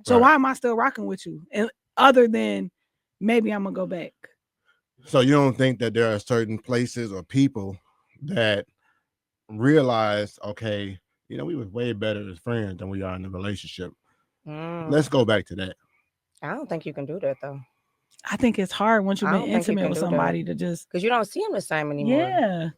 Speaker 4: So why am I still rocking with you? And other than maybe I'm gonna go back.
Speaker 1: So you don't think that there are certain places or people that realize, okay, we was way better as friends than we are in the relationship.
Speaker 5: Mm.
Speaker 1: Let's go back to that.
Speaker 5: I don't think you can do that though.
Speaker 4: I think it's hard once you've
Speaker 5: I
Speaker 4: been
Speaker 5: don't think you
Speaker 4: intimate
Speaker 5: can
Speaker 4: with
Speaker 5: do that.
Speaker 4: somebody to just
Speaker 5: Because you don't see them the same anymore.
Speaker 4: yeah.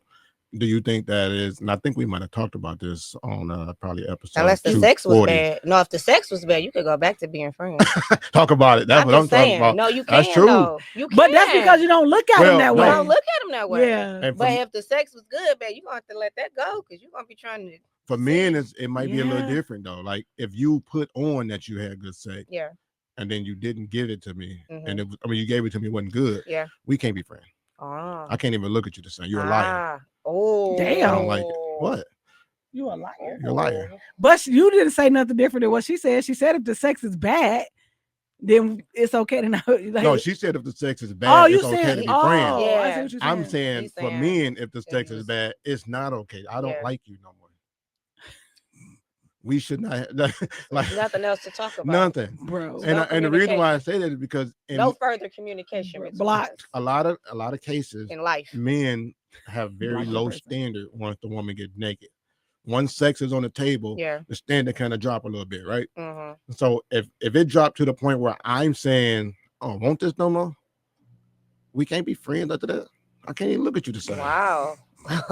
Speaker 1: Do you think that is? And I think we might have talked about this on probably episode.
Speaker 5: Unless the sex was bad. No, if the sex was bad, you could go back to being friends.
Speaker 1: Talk about it. That's
Speaker 5: I'm
Speaker 1: what I'm
Speaker 5: just
Speaker 1: talking
Speaker 5: saying.
Speaker 1: about.
Speaker 5: No, you
Speaker 1: That's
Speaker 5: can
Speaker 1: true.
Speaker 5: though. You can.
Speaker 4: But that's because you don't look at them that
Speaker 5: You
Speaker 4: way.
Speaker 5: don't look at them that way.
Speaker 4: Yeah.
Speaker 1: And
Speaker 5: But if the sex was good, man, you gonna have to let that go because you're gonna be trying to.
Speaker 1: for men, it might be a little
Speaker 4: Yeah.
Speaker 1: different though. Like if you put on that you had good sex,
Speaker 5: Yeah.
Speaker 1: and then you didn't give it to me,
Speaker 5: Mhm.
Speaker 1: and you gave it to me, it wasn't good.
Speaker 5: Yeah.
Speaker 1: We can't be friends.
Speaker 5: Oh.
Speaker 1: I can't even look at you the same. You're a liar.
Speaker 5: Oh.
Speaker 4: Damn.
Speaker 1: I don't like it. What?
Speaker 4: You a liar.
Speaker 1: You're a liar.
Speaker 4: But you didn't say nothing different than what she said. She said if the sex is bad, then it's okay to not. Like,
Speaker 1: No, she said if the sex is bad, it's okay to be friends.
Speaker 4: I see
Speaker 5: Yeah.
Speaker 4: what you're saying.
Speaker 1: I'm saying for men, if the sex is
Speaker 5: just-
Speaker 1: bad, it's not okay. I don't
Speaker 5: Yeah.
Speaker 1: like you no more. We should not have, like
Speaker 5: Nothing else to talk about.
Speaker 1: nothing.
Speaker 4: bro.
Speaker 1: And the reason why I say that is because in
Speaker 5: No further communication. between
Speaker 4: Blocked.
Speaker 5: us
Speaker 1: a lot of cases
Speaker 5: in life.
Speaker 1: men have very
Speaker 4: Block the
Speaker 1: low
Speaker 4: person.
Speaker 1: standard once the woman gets naked. Once sex is on the table,
Speaker 5: Yeah.
Speaker 1: the standard kind of drop a little bit, right?
Speaker 5: Mm-hmm.
Speaker 1: So if it dropped to the point where I'm saying, "Oh, want this no more," we can't be friends after that. I can't even look at you the same.
Speaker 5: Wow. That's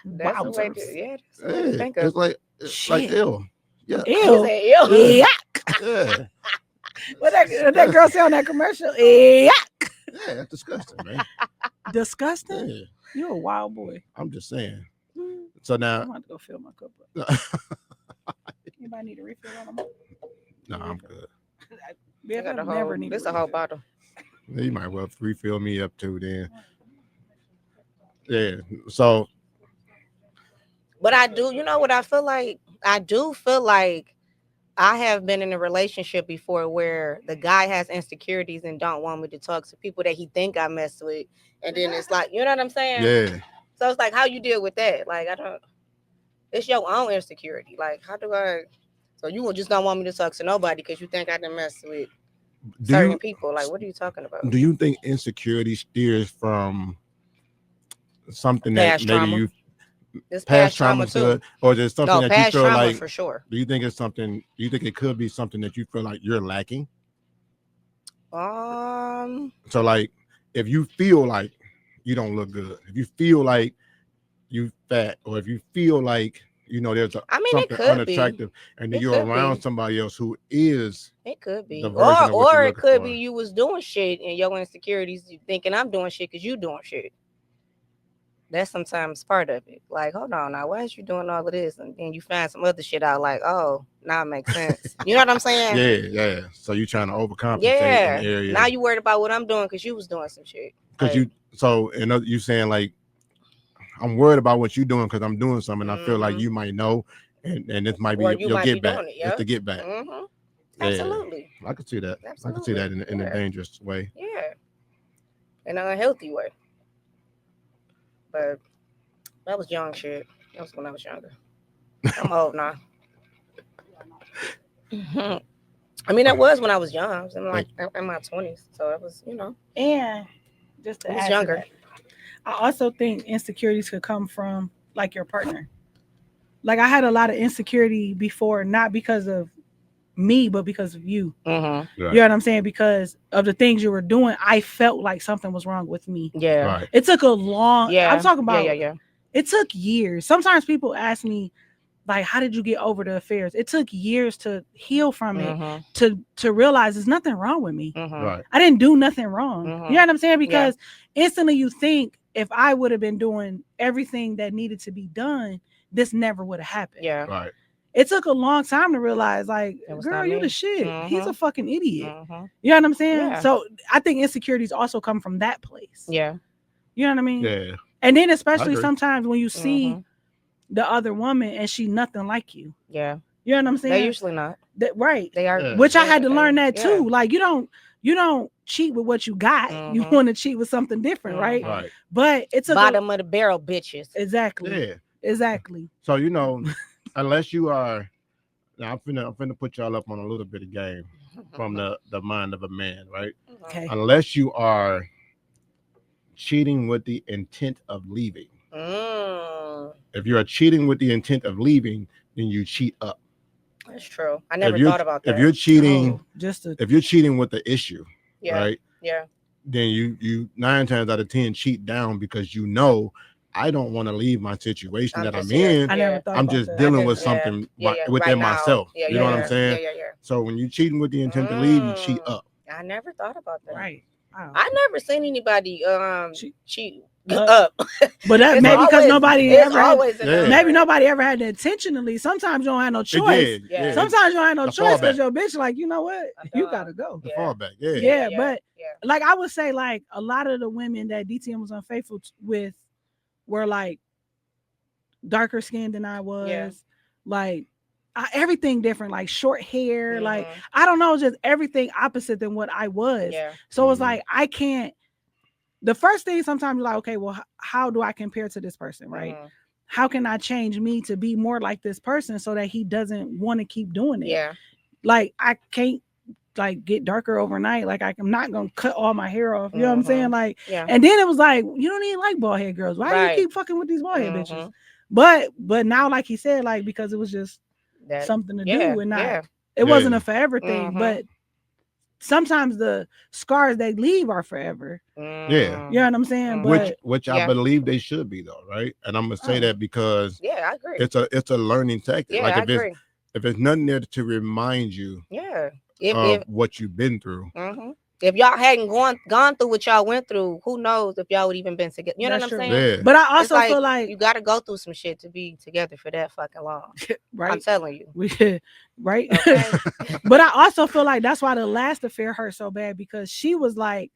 Speaker 4: Wow,
Speaker 5: the way
Speaker 4: terms.
Speaker 5: to, yeah. That's the way to
Speaker 1: Yeah,
Speaker 5: think of.
Speaker 1: it's like
Speaker 4: Shit.
Speaker 1: ill. Yeah.
Speaker 5: He
Speaker 4: Ew.
Speaker 5: said, ew.
Speaker 4: Yuck.
Speaker 1: Yeah.
Speaker 4: What that girl say on that commercial? Yuck.
Speaker 1: Yeah, that's disgusting, man.
Speaker 4: Disgusting.
Speaker 1: Yeah.
Speaker 4: You're a wild boy.
Speaker 1: I'm just saying. So now,
Speaker 4: I'm about to go fill my cup up. Anybody need a refill on them?
Speaker 1: no, I'm good.
Speaker 5: I got this a whole bottle.
Speaker 1: You might well refill me up too then. Yeah. So
Speaker 5: But I do, you know what I feel like? I do feel like I have been in a relationship before where the guy has insecurities and don't want me to talk to people that he think I mess with. And then it's like, you know what I'm saying?
Speaker 1: yeah.
Speaker 5: So it's like, how you deal with that? Like, it's your own insecurity. Like, so you just don't want me to talk to nobody because you think I done mess with certain people. Like, what are you talking about?
Speaker 1: Do you think insecurity steers from something
Speaker 5: Past
Speaker 1: that maybe
Speaker 5: trauma.
Speaker 1: you
Speaker 5: This
Speaker 1: past
Speaker 5: trauma
Speaker 1: trauma's
Speaker 5: too.
Speaker 1: good, or is it something
Speaker 5: No,
Speaker 1: that you
Speaker 5: past
Speaker 1: feel
Speaker 5: trauma
Speaker 1: like
Speaker 5: for sure.
Speaker 1: do you think it's something, do you think it could be something that you feel like you're lacking? So like if you feel like you don't look good, if you feel like you fat, or if you feel like there's
Speaker 5: I mean, it
Speaker 1: something
Speaker 5: could
Speaker 1: unattractive, and then
Speaker 5: It
Speaker 1: you're
Speaker 5: could
Speaker 1: around
Speaker 5: be.
Speaker 1: somebody else who is
Speaker 5: It could be,
Speaker 1: the version of what
Speaker 5: or
Speaker 1: you're
Speaker 5: it
Speaker 1: looking
Speaker 5: could
Speaker 1: for.
Speaker 5: be you was doing shit and your insecurities. You thinking I'm doing shit because you doing shit. That's sometimes part of it. Like, hold on, now why is you doing all of this? And then you find some other shit out. Like, oh, now it makes sense. You know what I'm saying?
Speaker 1: Yeah. So you trying to overcompensate
Speaker 5: Yeah.
Speaker 1: in the area.
Speaker 5: Now you worried about what I'm doing because you was doing some shit.
Speaker 1: Because you saying like, I'm worried about what you're doing because I'm doing something. I feel like you might know, and this might be
Speaker 5: Or you
Speaker 1: your
Speaker 5: might
Speaker 1: get
Speaker 5: be
Speaker 1: back.
Speaker 5: doing it,
Speaker 1: It's the get back.
Speaker 5: Mm-hmm.
Speaker 1: Yeah.
Speaker 5: Absolutely.
Speaker 1: I could see that.
Speaker 5: Absolutely.
Speaker 1: I could see that in a
Speaker 5: Yeah.
Speaker 1: dangerous way.
Speaker 5: Yeah. In an unhealthy way. But that was young shit. That was when I was younger. I'm old now. I mean, that was when I was young. I was in my 20s. So it was,
Speaker 4: And just to
Speaker 5: I was
Speaker 4: add
Speaker 5: younger.
Speaker 4: to that, I also think insecurities could come from like your partner. Like I had a lot of insecurity before, not because of me, but because of you.
Speaker 5: Mm-hmm.
Speaker 1: Right.
Speaker 4: You know what I'm saying? Because of the things you were doing, I felt like something was wrong with me.
Speaker 5: Yeah.
Speaker 1: Right.
Speaker 4: It took a long.
Speaker 5: Yeah.
Speaker 4: I'm talking about.
Speaker 5: Yeah.
Speaker 4: It took years. Sometimes people ask me, like, how did you get over the affairs? It took years to heal from it, to realize there's nothing wrong with me.
Speaker 5: Mm-hmm.
Speaker 1: Right.
Speaker 4: I didn't do nothing wrong.
Speaker 5: Mhm.
Speaker 4: You know what I'm saying? Because instantly you think if I would have been doing everything that needed to be done, this never would have happened.
Speaker 5: Yeah.
Speaker 1: Right.
Speaker 4: It took a long time to realize, like,
Speaker 5: It was
Speaker 4: girl,
Speaker 5: not
Speaker 4: you
Speaker 5: me.
Speaker 4: the shit. He's a fucking idiot.
Speaker 5: Mm-hmm.
Speaker 4: You know what I'm saying?
Speaker 5: Yeah.
Speaker 4: So I think insecurities also come from that place.
Speaker 5: Yeah.
Speaker 4: You know what I mean?
Speaker 1: Yeah.
Speaker 4: And then especially
Speaker 1: agree.
Speaker 4: sometimes when you see the other woman and she nothing like you.
Speaker 5: Yeah.
Speaker 4: You know what I'm saying?
Speaker 5: They're usually not.
Speaker 4: Right.
Speaker 5: They are.
Speaker 1: Yeah.
Speaker 4: Which I had to learn that
Speaker 5: Yeah.
Speaker 4: too. Like you don't cheat with what you got. You
Speaker 5: Mhm.
Speaker 4: want to cheat with something different, right?
Speaker 1: Right.
Speaker 4: But it's a
Speaker 5: Bottom of the barrel bitches.
Speaker 4: exactly.
Speaker 1: Yeah.
Speaker 4: Exactly.
Speaker 1: So unless you are, now I'm finna put y'all up on a little bit of game from the mind of a man, right?
Speaker 4: Okay.
Speaker 1: Unless you are cheating with the intent of leaving. If you are cheating with the intent of leaving, then you cheat up.
Speaker 5: That's true. I never thought about that.
Speaker 1: If you're cheating,
Speaker 4: if
Speaker 1: you're cheating with the issue, right?
Speaker 5: Yeah.
Speaker 1: Then you 9 times out of 10 cheat down because you know I don't want to leave my situation that I'm in.
Speaker 4: I never thought
Speaker 1: I'm just dealing with something within myself.
Speaker 5: Yeah,
Speaker 1: you know what I'm saying?
Speaker 5: Yeah.
Speaker 1: So when you're cheating with the intent to leave, you cheat up.
Speaker 5: I never thought about that.
Speaker 4: Right. Wow.
Speaker 5: I never seen anybody cheat
Speaker 4: up. But that maybe because nobody ever had, maybe nobody ever had to intentionally. Sometimes you don't have no choice.
Speaker 1: Yeah.
Speaker 4: Sometimes you don't have no choice because your bitch like, you know what? You gotta go.
Speaker 1: The fallback. Yeah.
Speaker 4: Yeah. But like I would say, like a lot of the women that DTM was unfaithful with were like darker skinned than I was. Like everything different, like short hair, like I don't know, just everything opposite than what I was. So it's like I can't. The first thing sometimes you're like, okay, well, how do I compare to this person, right? How can I change me to be more like this person so that he doesn't want to keep doing it?
Speaker 5: Yeah.
Speaker 4: Like I can't like get darker overnight. Like I'm not gonna cut all my hair off. You know what I'm saying? Like, and then it was like, you don't even like bald head girls. Why do you keep fucking with these bald head bitches? But now, like he said, like because it was just something to do and not it wasn't a forever thing, but sometimes the scars they leave are forever.
Speaker 1: Yeah.
Speaker 4: You know what I'm saying? But
Speaker 1: which I believe they should be though, right? And I'm gonna say that because
Speaker 5: I agree.
Speaker 1: It's a learning tactic.
Speaker 5: Yeah,
Speaker 1: like
Speaker 5: I agree.
Speaker 1: if there's nothing there to remind you of what you've been through.
Speaker 5: If y'all hadn't gone through what y'all went through, who knows if y'all would even been together? You know what I'm saying?
Speaker 1: Yeah.
Speaker 4: But I also feel like
Speaker 5: you got to go through some shit to be together for that fucking long.
Speaker 4: Right?
Speaker 5: I'm telling you.
Speaker 4: Right? Okay. But I also feel like that's why the last affair hurt so bad because she was like,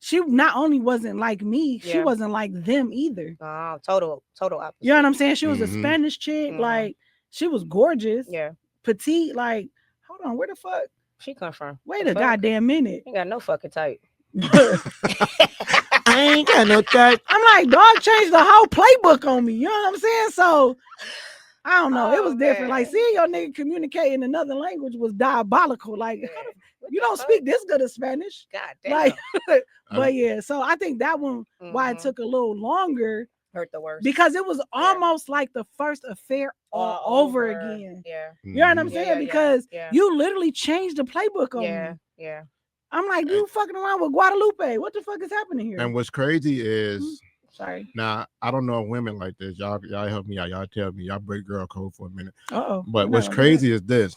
Speaker 4: she not only wasn't like me, she wasn't like them either.
Speaker 5: Total opposite.
Speaker 4: You know what I'm saying? She was a Spanish chick, like she was gorgeous, petite. Like, hold on, where the fuck
Speaker 5: she come from?
Speaker 4: Wait a goddamn minute.
Speaker 5: Ain't got no fucking type.
Speaker 1: I ain't got no type.
Speaker 4: I'm like, dog changed the whole playbook on me. You know what I'm saying? So I don't know. It was different. Like seeing your nigga communicate in another language was diabolical. Like you don't speak this good of Spanish.
Speaker 5: God damn.
Speaker 4: Like, but yeah. So I think that one why it took a little longer.
Speaker 5: Hurt the worst
Speaker 4: because it was almost like the first affair all over again.
Speaker 5: Yeah.
Speaker 4: You know what I'm saying? Because you literally changed the playbook on me.
Speaker 5: Yeah.
Speaker 4: I'm like, you fucking around with Guadalupe. What the fuck is happening here?
Speaker 1: And what's crazy is
Speaker 4: sorry.
Speaker 1: Now I don't know women like this. Y'all help me out. Y'all tell me. Y'all break girl code for a minute. But what's crazy is this.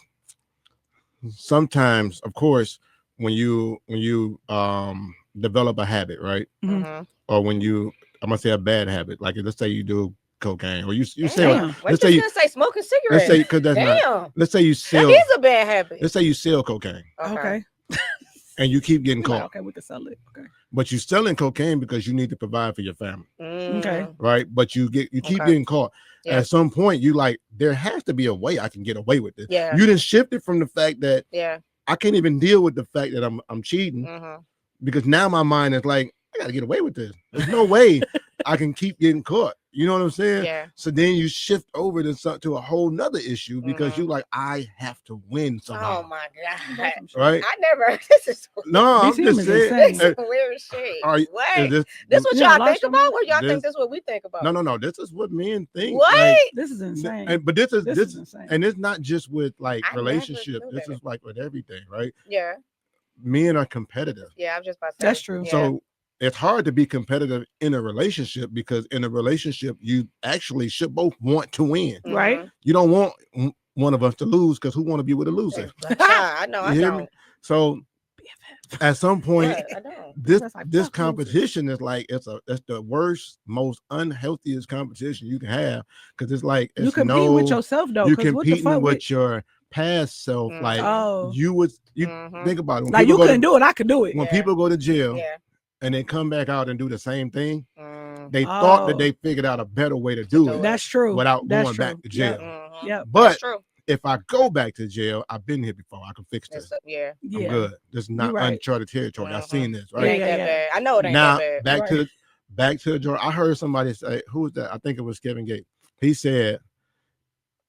Speaker 1: Sometimes, of course, when you develop a habit, right? Or when I'm gonna say a bad habit, like let's say you do cocaine, or you say
Speaker 5: let's say you say smoking cigarettes.
Speaker 1: Let's say because that's not. Let's say you sell.
Speaker 5: That is a bad habit.
Speaker 1: Let's say you sell cocaine.
Speaker 4: Okay.
Speaker 1: And you keep getting caught.
Speaker 4: Okay, we can sell it. Okay.
Speaker 1: But you're selling cocaine because you need to provide for your family.
Speaker 4: Okay.
Speaker 1: Right. But you keep getting caught. Yeah. At some point, you like there has to be a way I can get away with this.
Speaker 5: Yeah.
Speaker 1: You didn't shift it from the fact that
Speaker 5: I
Speaker 1: can't even deal with the fact that I'm cheating because now my mind is like I gotta get away with this. There's no way I can keep getting caught. You know what I'm saying?
Speaker 5: Yeah.
Speaker 1: So then you shift over to a whole nother issue because you like, I have to win somehow.
Speaker 5: Oh my God.
Speaker 1: Right?
Speaker 5: I never this is
Speaker 1: no, I'm just saying
Speaker 5: this is weird shit.
Speaker 1: What?
Speaker 5: This what y'all think about? Or y'all think this what we think about?
Speaker 1: No. This is what men think.
Speaker 5: What?
Speaker 1: Like,
Speaker 4: this is insane.
Speaker 1: But this is
Speaker 4: insane.
Speaker 1: And it's not just with like relationship. This is like with everything, right?
Speaker 5: Yeah.
Speaker 1: Men are competitive.
Speaker 5: Yeah, I'm just about to say.
Speaker 4: That's true.
Speaker 1: So it's hard to be competitive in a relationship because in a relationship, you actually should both want to win.
Speaker 4: Right.
Speaker 1: You don't want one of us to lose because who want to be with a loser?
Speaker 5: I know. I don't.
Speaker 1: So at some point, this competition is like it's the worst, most unhealthiest competition you can have because it's like
Speaker 4: you compete with yourself though.
Speaker 1: You competing with your past self. Like you think about it.
Speaker 4: Like you couldn't do it, I could do it.
Speaker 1: When people go to jail. And they come back out and do the same thing. They thought that they figured out a better way to do it.
Speaker 4: That's true.
Speaker 1: Without going back to jail.
Speaker 4: Yeah.
Speaker 1: But if I go back to jail, I've been here before. I can fix this.
Speaker 5: Yeah.
Speaker 1: I'm good. This is not uncharted territory. I've seen this, right?
Speaker 5: It ain't that bad. I know it ain't
Speaker 1: now,
Speaker 5: that bad.
Speaker 1: back to the joint. I heard somebody say, who was that? I think it was Kevin Gates. He said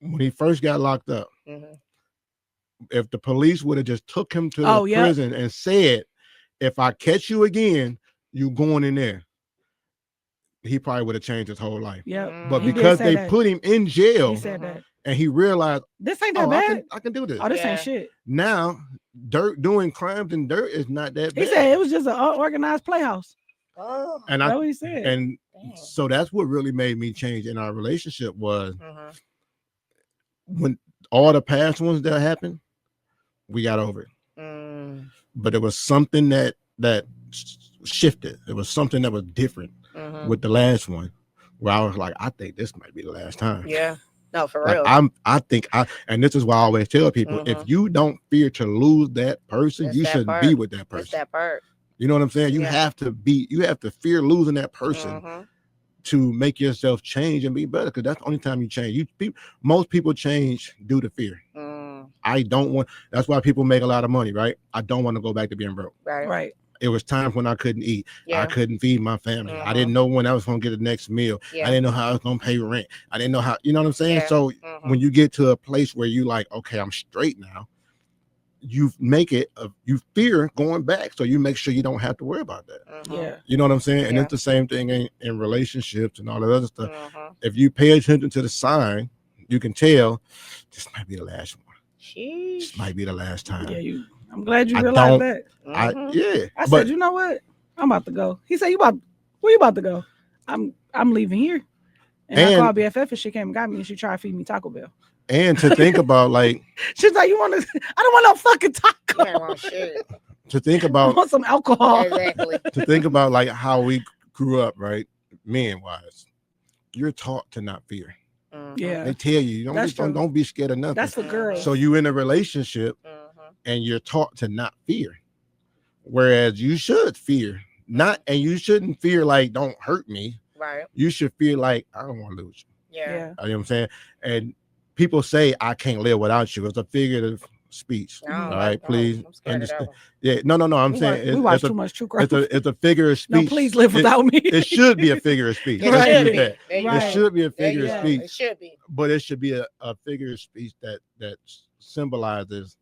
Speaker 1: when he first got locked up, if the police would have just took him to the prison and said, if I catch you again, you going in there. he probably would have changed his whole life.
Speaker 4: Yeah,
Speaker 1: But
Speaker 4: he did
Speaker 1: because
Speaker 4: say
Speaker 1: they
Speaker 4: that.
Speaker 1: put him in jail,
Speaker 4: He said that.
Speaker 1: and he realized,
Speaker 4: This ain't that
Speaker 1: oh,
Speaker 4: bad.
Speaker 1: I can do this.
Speaker 4: Oh, this
Speaker 5: Yeah.
Speaker 4: ain't shit.
Speaker 1: Now, doing crimes in dirt is not that
Speaker 4: He
Speaker 1: bad.
Speaker 4: said it was just an unorganized playhouse.
Speaker 5: Oh.
Speaker 1: And
Speaker 4: That's what he said.
Speaker 1: and
Speaker 5: Dang.
Speaker 1: so that's what really made me change in our relationship was when all the past ones that happened, we got over it. But it was something that shifted. It was something that was different with the last one, where I was like, I think this might be the last time.
Speaker 5: Yeah. No, for
Speaker 1: Like,
Speaker 5: real.
Speaker 1: and this is why I always tell people, if you don't fear to lose that person,
Speaker 5: It's
Speaker 1: you
Speaker 5: that
Speaker 1: shouldn't
Speaker 5: part.
Speaker 1: be with that
Speaker 5: It's
Speaker 1: person.
Speaker 5: that part.
Speaker 1: You know what I'm saying? You
Speaker 5: Yeah.
Speaker 1: have to fear losing that person to make yourself change and be better, because that's the only time you change. Most people change due to fear. I don't want. That's why people make a lot of money, right? I don't want to go back to being broke.
Speaker 5: Right.
Speaker 1: It was times when I couldn't eat.
Speaker 5: Yeah.
Speaker 1: I couldn't feed my family. I didn't know when I was going to get the next meal.
Speaker 5: Yeah.
Speaker 1: I didn't know how I was going to pay rent. I didn't know how. You know what I'm saying?
Speaker 5: Yeah.
Speaker 1: So when you get to a place where you like, okay, I'm straight now, you fear going back, so you make sure you don't have to worry about that.
Speaker 4: Yeah.
Speaker 1: You know what I'm saying? And
Speaker 5: Yeah.
Speaker 1: it's the same thing in relationships and all that other stuff. If you pay attention to the sign, you can tell this might be the last one. This might be the last time.
Speaker 4: Yeah, I'm glad you realized that. I said, you know what? I'm about to go. He said, where you about to go? I'm leaving here. And I called BFF and she came and got me and she tried to feed me Taco Bell.
Speaker 1: And to think about, like,
Speaker 4: she's like, I don't want no fucking taco.
Speaker 5: You ain't want shit.
Speaker 1: To think about,
Speaker 4: I want some alcohol.
Speaker 5: Exactly.
Speaker 1: To think about like how we grew up, right? Men wise, you're taught to not fear.
Speaker 4: Yeah.
Speaker 1: They tell you don't be scared of nothing.
Speaker 4: That's for girls.
Speaker 1: So you in a relationship and you're taught to not fear. Whereas you should fear. And you shouldn't fear like, don't hurt me.
Speaker 5: Right.
Speaker 1: You should feel like, I don't want to lose you.
Speaker 5: Yeah.
Speaker 1: You know what I'm saying? And people say I can't live without you. It's a figurative speech. All right, please understand. Yeah, no. I'm saying
Speaker 4: we watch too much true crime.
Speaker 1: It's a figure of speech.
Speaker 4: No, please live without me.
Speaker 1: It should be a figure of speech. It should be a figure of speech.
Speaker 5: It should be.
Speaker 1: But it should be a figure of speech that symbolizes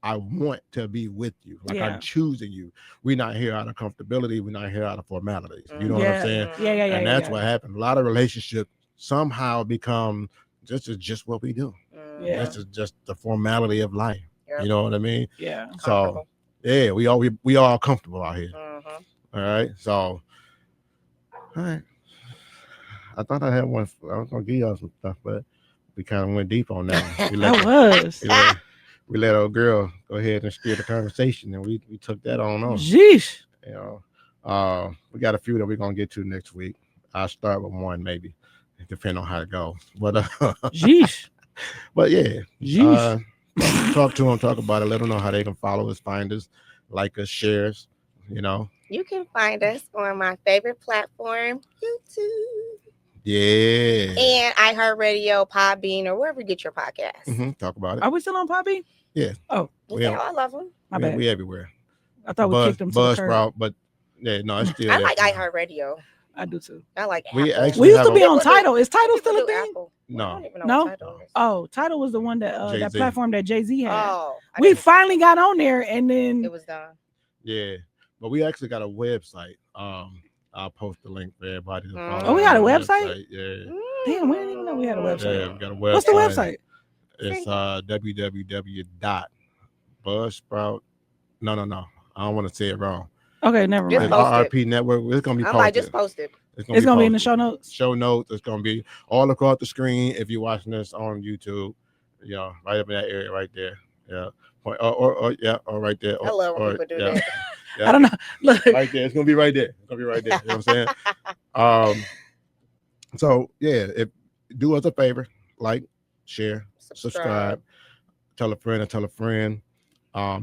Speaker 1: I want to be with you. Like I'm choosing you. We're not here out of comfortability. We're not here out of formalities. You know what I'm saying?
Speaker 4: Yeah.
Speaker 1: And that's what happened. A lot of relationships somehow become just what we do.
Speaker 4: Yeah.
Speaker 1: This is just the formality of life.
Speaker 5: Yep.
Speaker 1: You know what I mean?
Speaker 4: Yeah.
Speaker 1: So yeah, we all comfortable out here. All right. So all right. I thought I had one. I was gonna give y'all some stuff, but we kind of went deep on that. We let our girl go ahead and steer the conversation, and we took that on.
Speaker 4: Jeez.
Speaker 1: You know, we got a few that we're gonna get to next week. I'll start with one, maybe, depending on how it goes. But
Speaker 4: jeez.
Speaker 1: But yeah, talk to them, talk about it, let them know how they can follow us, find us, like us, share us. You know,
Speaker 5: you can find us on my favorite platform, YouTube.
Speaker 1: Yeah.
Speaker 5: And iHeartRadio, Podbean, or wherever you get your podcast.
Speaker 1: Talk about it.
Speaker 4: Are we still on Podbean?
Speaker 1: Yeah.
Speaker 4: Oh,
Speaker 5: yeah, I love them.
Speaker 4: My bad.
Speaker 1: We everywhere.
Speaker 4: I thought we kicked them to the curb.
Speaker 1: Buzzsprout, but yeah, no, it's still.
Speaker 5: I like iHeartRadio.
Speaker 4: I do too.
Speaker 5: I like
Speaker 1: we
Speaker 5: Apple.
Speaker 1: actually
Speaker 4: we used to be on Tidal. Is Tidal still a thing?
Speaker 1: No.
Speaker 4: Oh, Tidal was the one that platform that Jay-Z had.
Speaker 5: Oh,
Speaker 4: we finally got on there, and then
Speaker 5: it was done.
Speaker 1: Yeah, but we actually got a website. I'll post the link for everybody to follow.
Speaker 4: Oh, we got a website?
Speaker 1: Yeah.
Speaker 4: Damn, we didn't even know we had a website.
Speaker 1: Yeah, we got a website.
Speaker 4: What's the website?
Speaker 1: It's www.buzzsprout. No. I don't want to say it wrong.
Speaker 4: Okay, never mind.
Speaker 1: RRP Network. It's gonna be posted.
Speaker 5: I might just post it.
Speaker 4: It's gonna be in the show notes.
Speaker 1: Show notes. It's gonna be all across the screen. If you're watching this on YouTube, right up in that area right there. Yeah. Or right there.
Speaker 5: I love when people do that.
Speaker 4: Yeah. I don't know. Look.
Speaker 1: Right there. It's gonna be right there. It's gonna be right there. You know what I'm saying? So yeah, do us a favor, like, share, subscribe, tell a friend.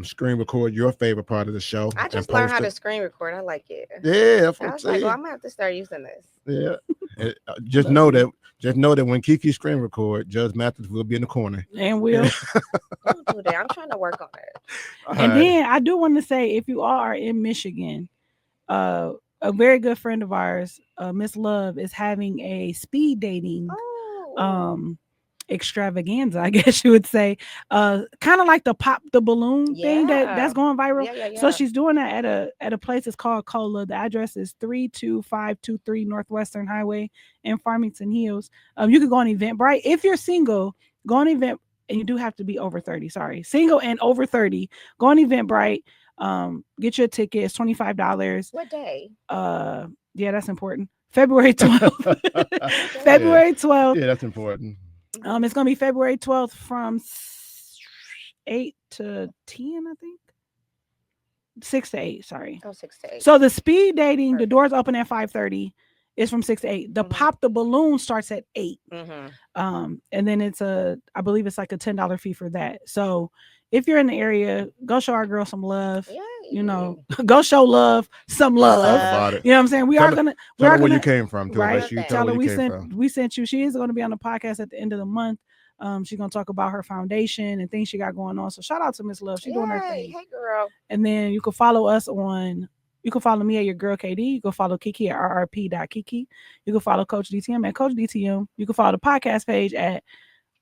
Speaker 1: Screen record your favorite part of the show.
Speaker 5: I just learned how to screen record. I like it.
Speaker 1: Yeah, that's
Speaker 5: what I was like, well, I'm gonna have to start using this.
Speaker 1: Yeah. Just know that when Kiki screen record, Judge Mathis will be in the corner.
Speaker 4: And will.
Speaker 5: Don't do that. I'm trying to work on it.
Speaker 4: And then I do want to say, if you are in Michigan, a very good friend of ours, Miss Love, is having a speed dating extravaganza, I guess you would say. Kind of like the pop the balloon thing that's going viral. So she's doing that at a place. It's called Cola. The address is 32523 Northwestern Highway in Farmington Hills. You could go on Eventbrite. If you're single, go on Event, and you do have to be over 30. Sorry, single and over 30. Go on Eventbrite. Get your ticket. It's $25.
Speaker 5: What day?
Speaker 4: Yeah, that's important. February 12th. February 12th.
Speaker 1: Yeah, that's important.
Speaker 4: It's gonna be February 12th from 8 to 10, I think. 6 to 8, sorry.
Speaker 5: Oh, 6 to 8.
Speaker 4: So the speed dating, the doors open at 5:30. It's from 6 to 8. The pop the balloon starts at 8. And then it's I believe it's like a $10 fee for that. So if you're in the area, go show our girl some love.
Speaker 5: Yay.
Speaker 4: You know, go show love some love.
Speaker 1: About it.
Speaker 4: You know what I'm saying? We
Speaker 1: Tell
Speaker 4: are
Speaker 1: her-
Speaker 4: gonna
Speaker 1: Tell her where you came from, too.
Speaker 4: right.
Speaker 1: Make sure you
Speaker 4: Tell her
Speaker 1: where
Speaker 4: we
Speaker 1: you came
Speaker 4: sent
Speaker 1: from.
Speaker 4: we sent you. She is going to be on the podcast at the end of the month. She's gonna talk about her foundation and things she got going on. So shout out to Miss Love. She's doing her thing.
Speaker 5: Hey girl.
Speaker 4: And then you can follow us on. You can follow me at your girl KD. You can follow Kiki at rrp.kiki. You can follow Coach DTM at Coach DTM. You can follow the podcast page at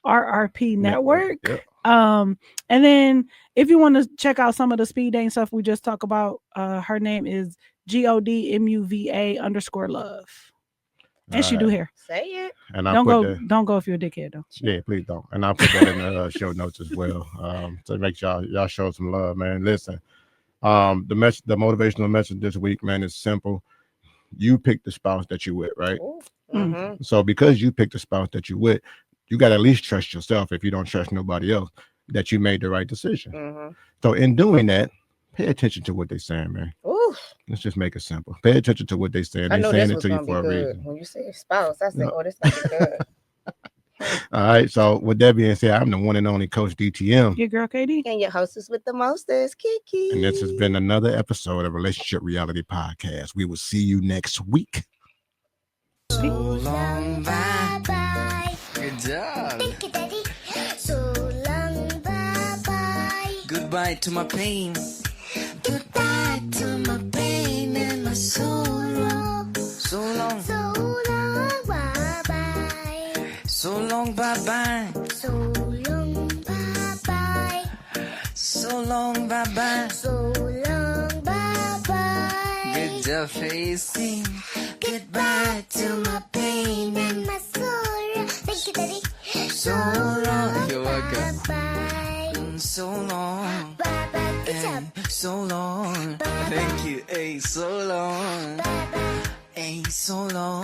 Speaker 4: RRP Network.
Speaker 1: Yep.
Speaker 4: And then if you want to check out some of the speed dating stuff we just talked about, her name is GODMUVA_love. And she do hair.
Speaker 5: Say it.
Speaker 1: And I
Speaker 4: don't go if you're a dickhead though.
Speaker 1: Yeah, please don't. And I'll put that in the show notes as well. To make y'all show some love, man. Listen, the motivational message this week, man, is simple. You pick the spouse that you with, right? So because you picked the spouse that you with, you got to at least trust yourself, if you don't trust nobody else, that you made the right decision. So in doing that, pay attention to what they're saying, man. Let's just make it simple. Pay attention to what they're saying. They're saying it to you for a reason.
Speaker 5: When you say spouse, I said, this might be good.
Speaker 1: All right. So with that being said, I'm the one and only Coach DTM.
Speaker 4: Your girl KD.
Speaker 5: And your hostess with the mostest, Kiki.
Speaker 1: And this has been another episode of Relationship Reality Podcast. We will see you next week.
Speaker 8: So long, bye-bye. Good job.
Speaker 9: Thank you, Daddy. So long, bye-bye.
Speaker 8: Goodbye to my pain.
Speaker 9: Goodbye to my pain and my sorrow.
Speaker 8: So long.
Speaker 9: So long, bye-bye.
Speaker 8: So long, bye-bye.
Speaker 9: So long, bye-bye.
Speaker 8: So long, bye-bye.
Speaker 9: So long, bye-bye.
Speaker 8: Good job, facing.
Speaker 9: Goodbye to my pain and my sorrow. Thank you, Daddy.
Speaker 8: So long. You're welcome.
Speaker 9: Bye-bye.
Speaker 8: So long.
Speaker 9: Bye-bye. Good job.
Speaker 8: So long.
Speaker 9: Bye-bye.
Speaker 8: Thank you. Hey, so long.
Speaker 9: Bye-bye.
Speaker 8: Hey, so long.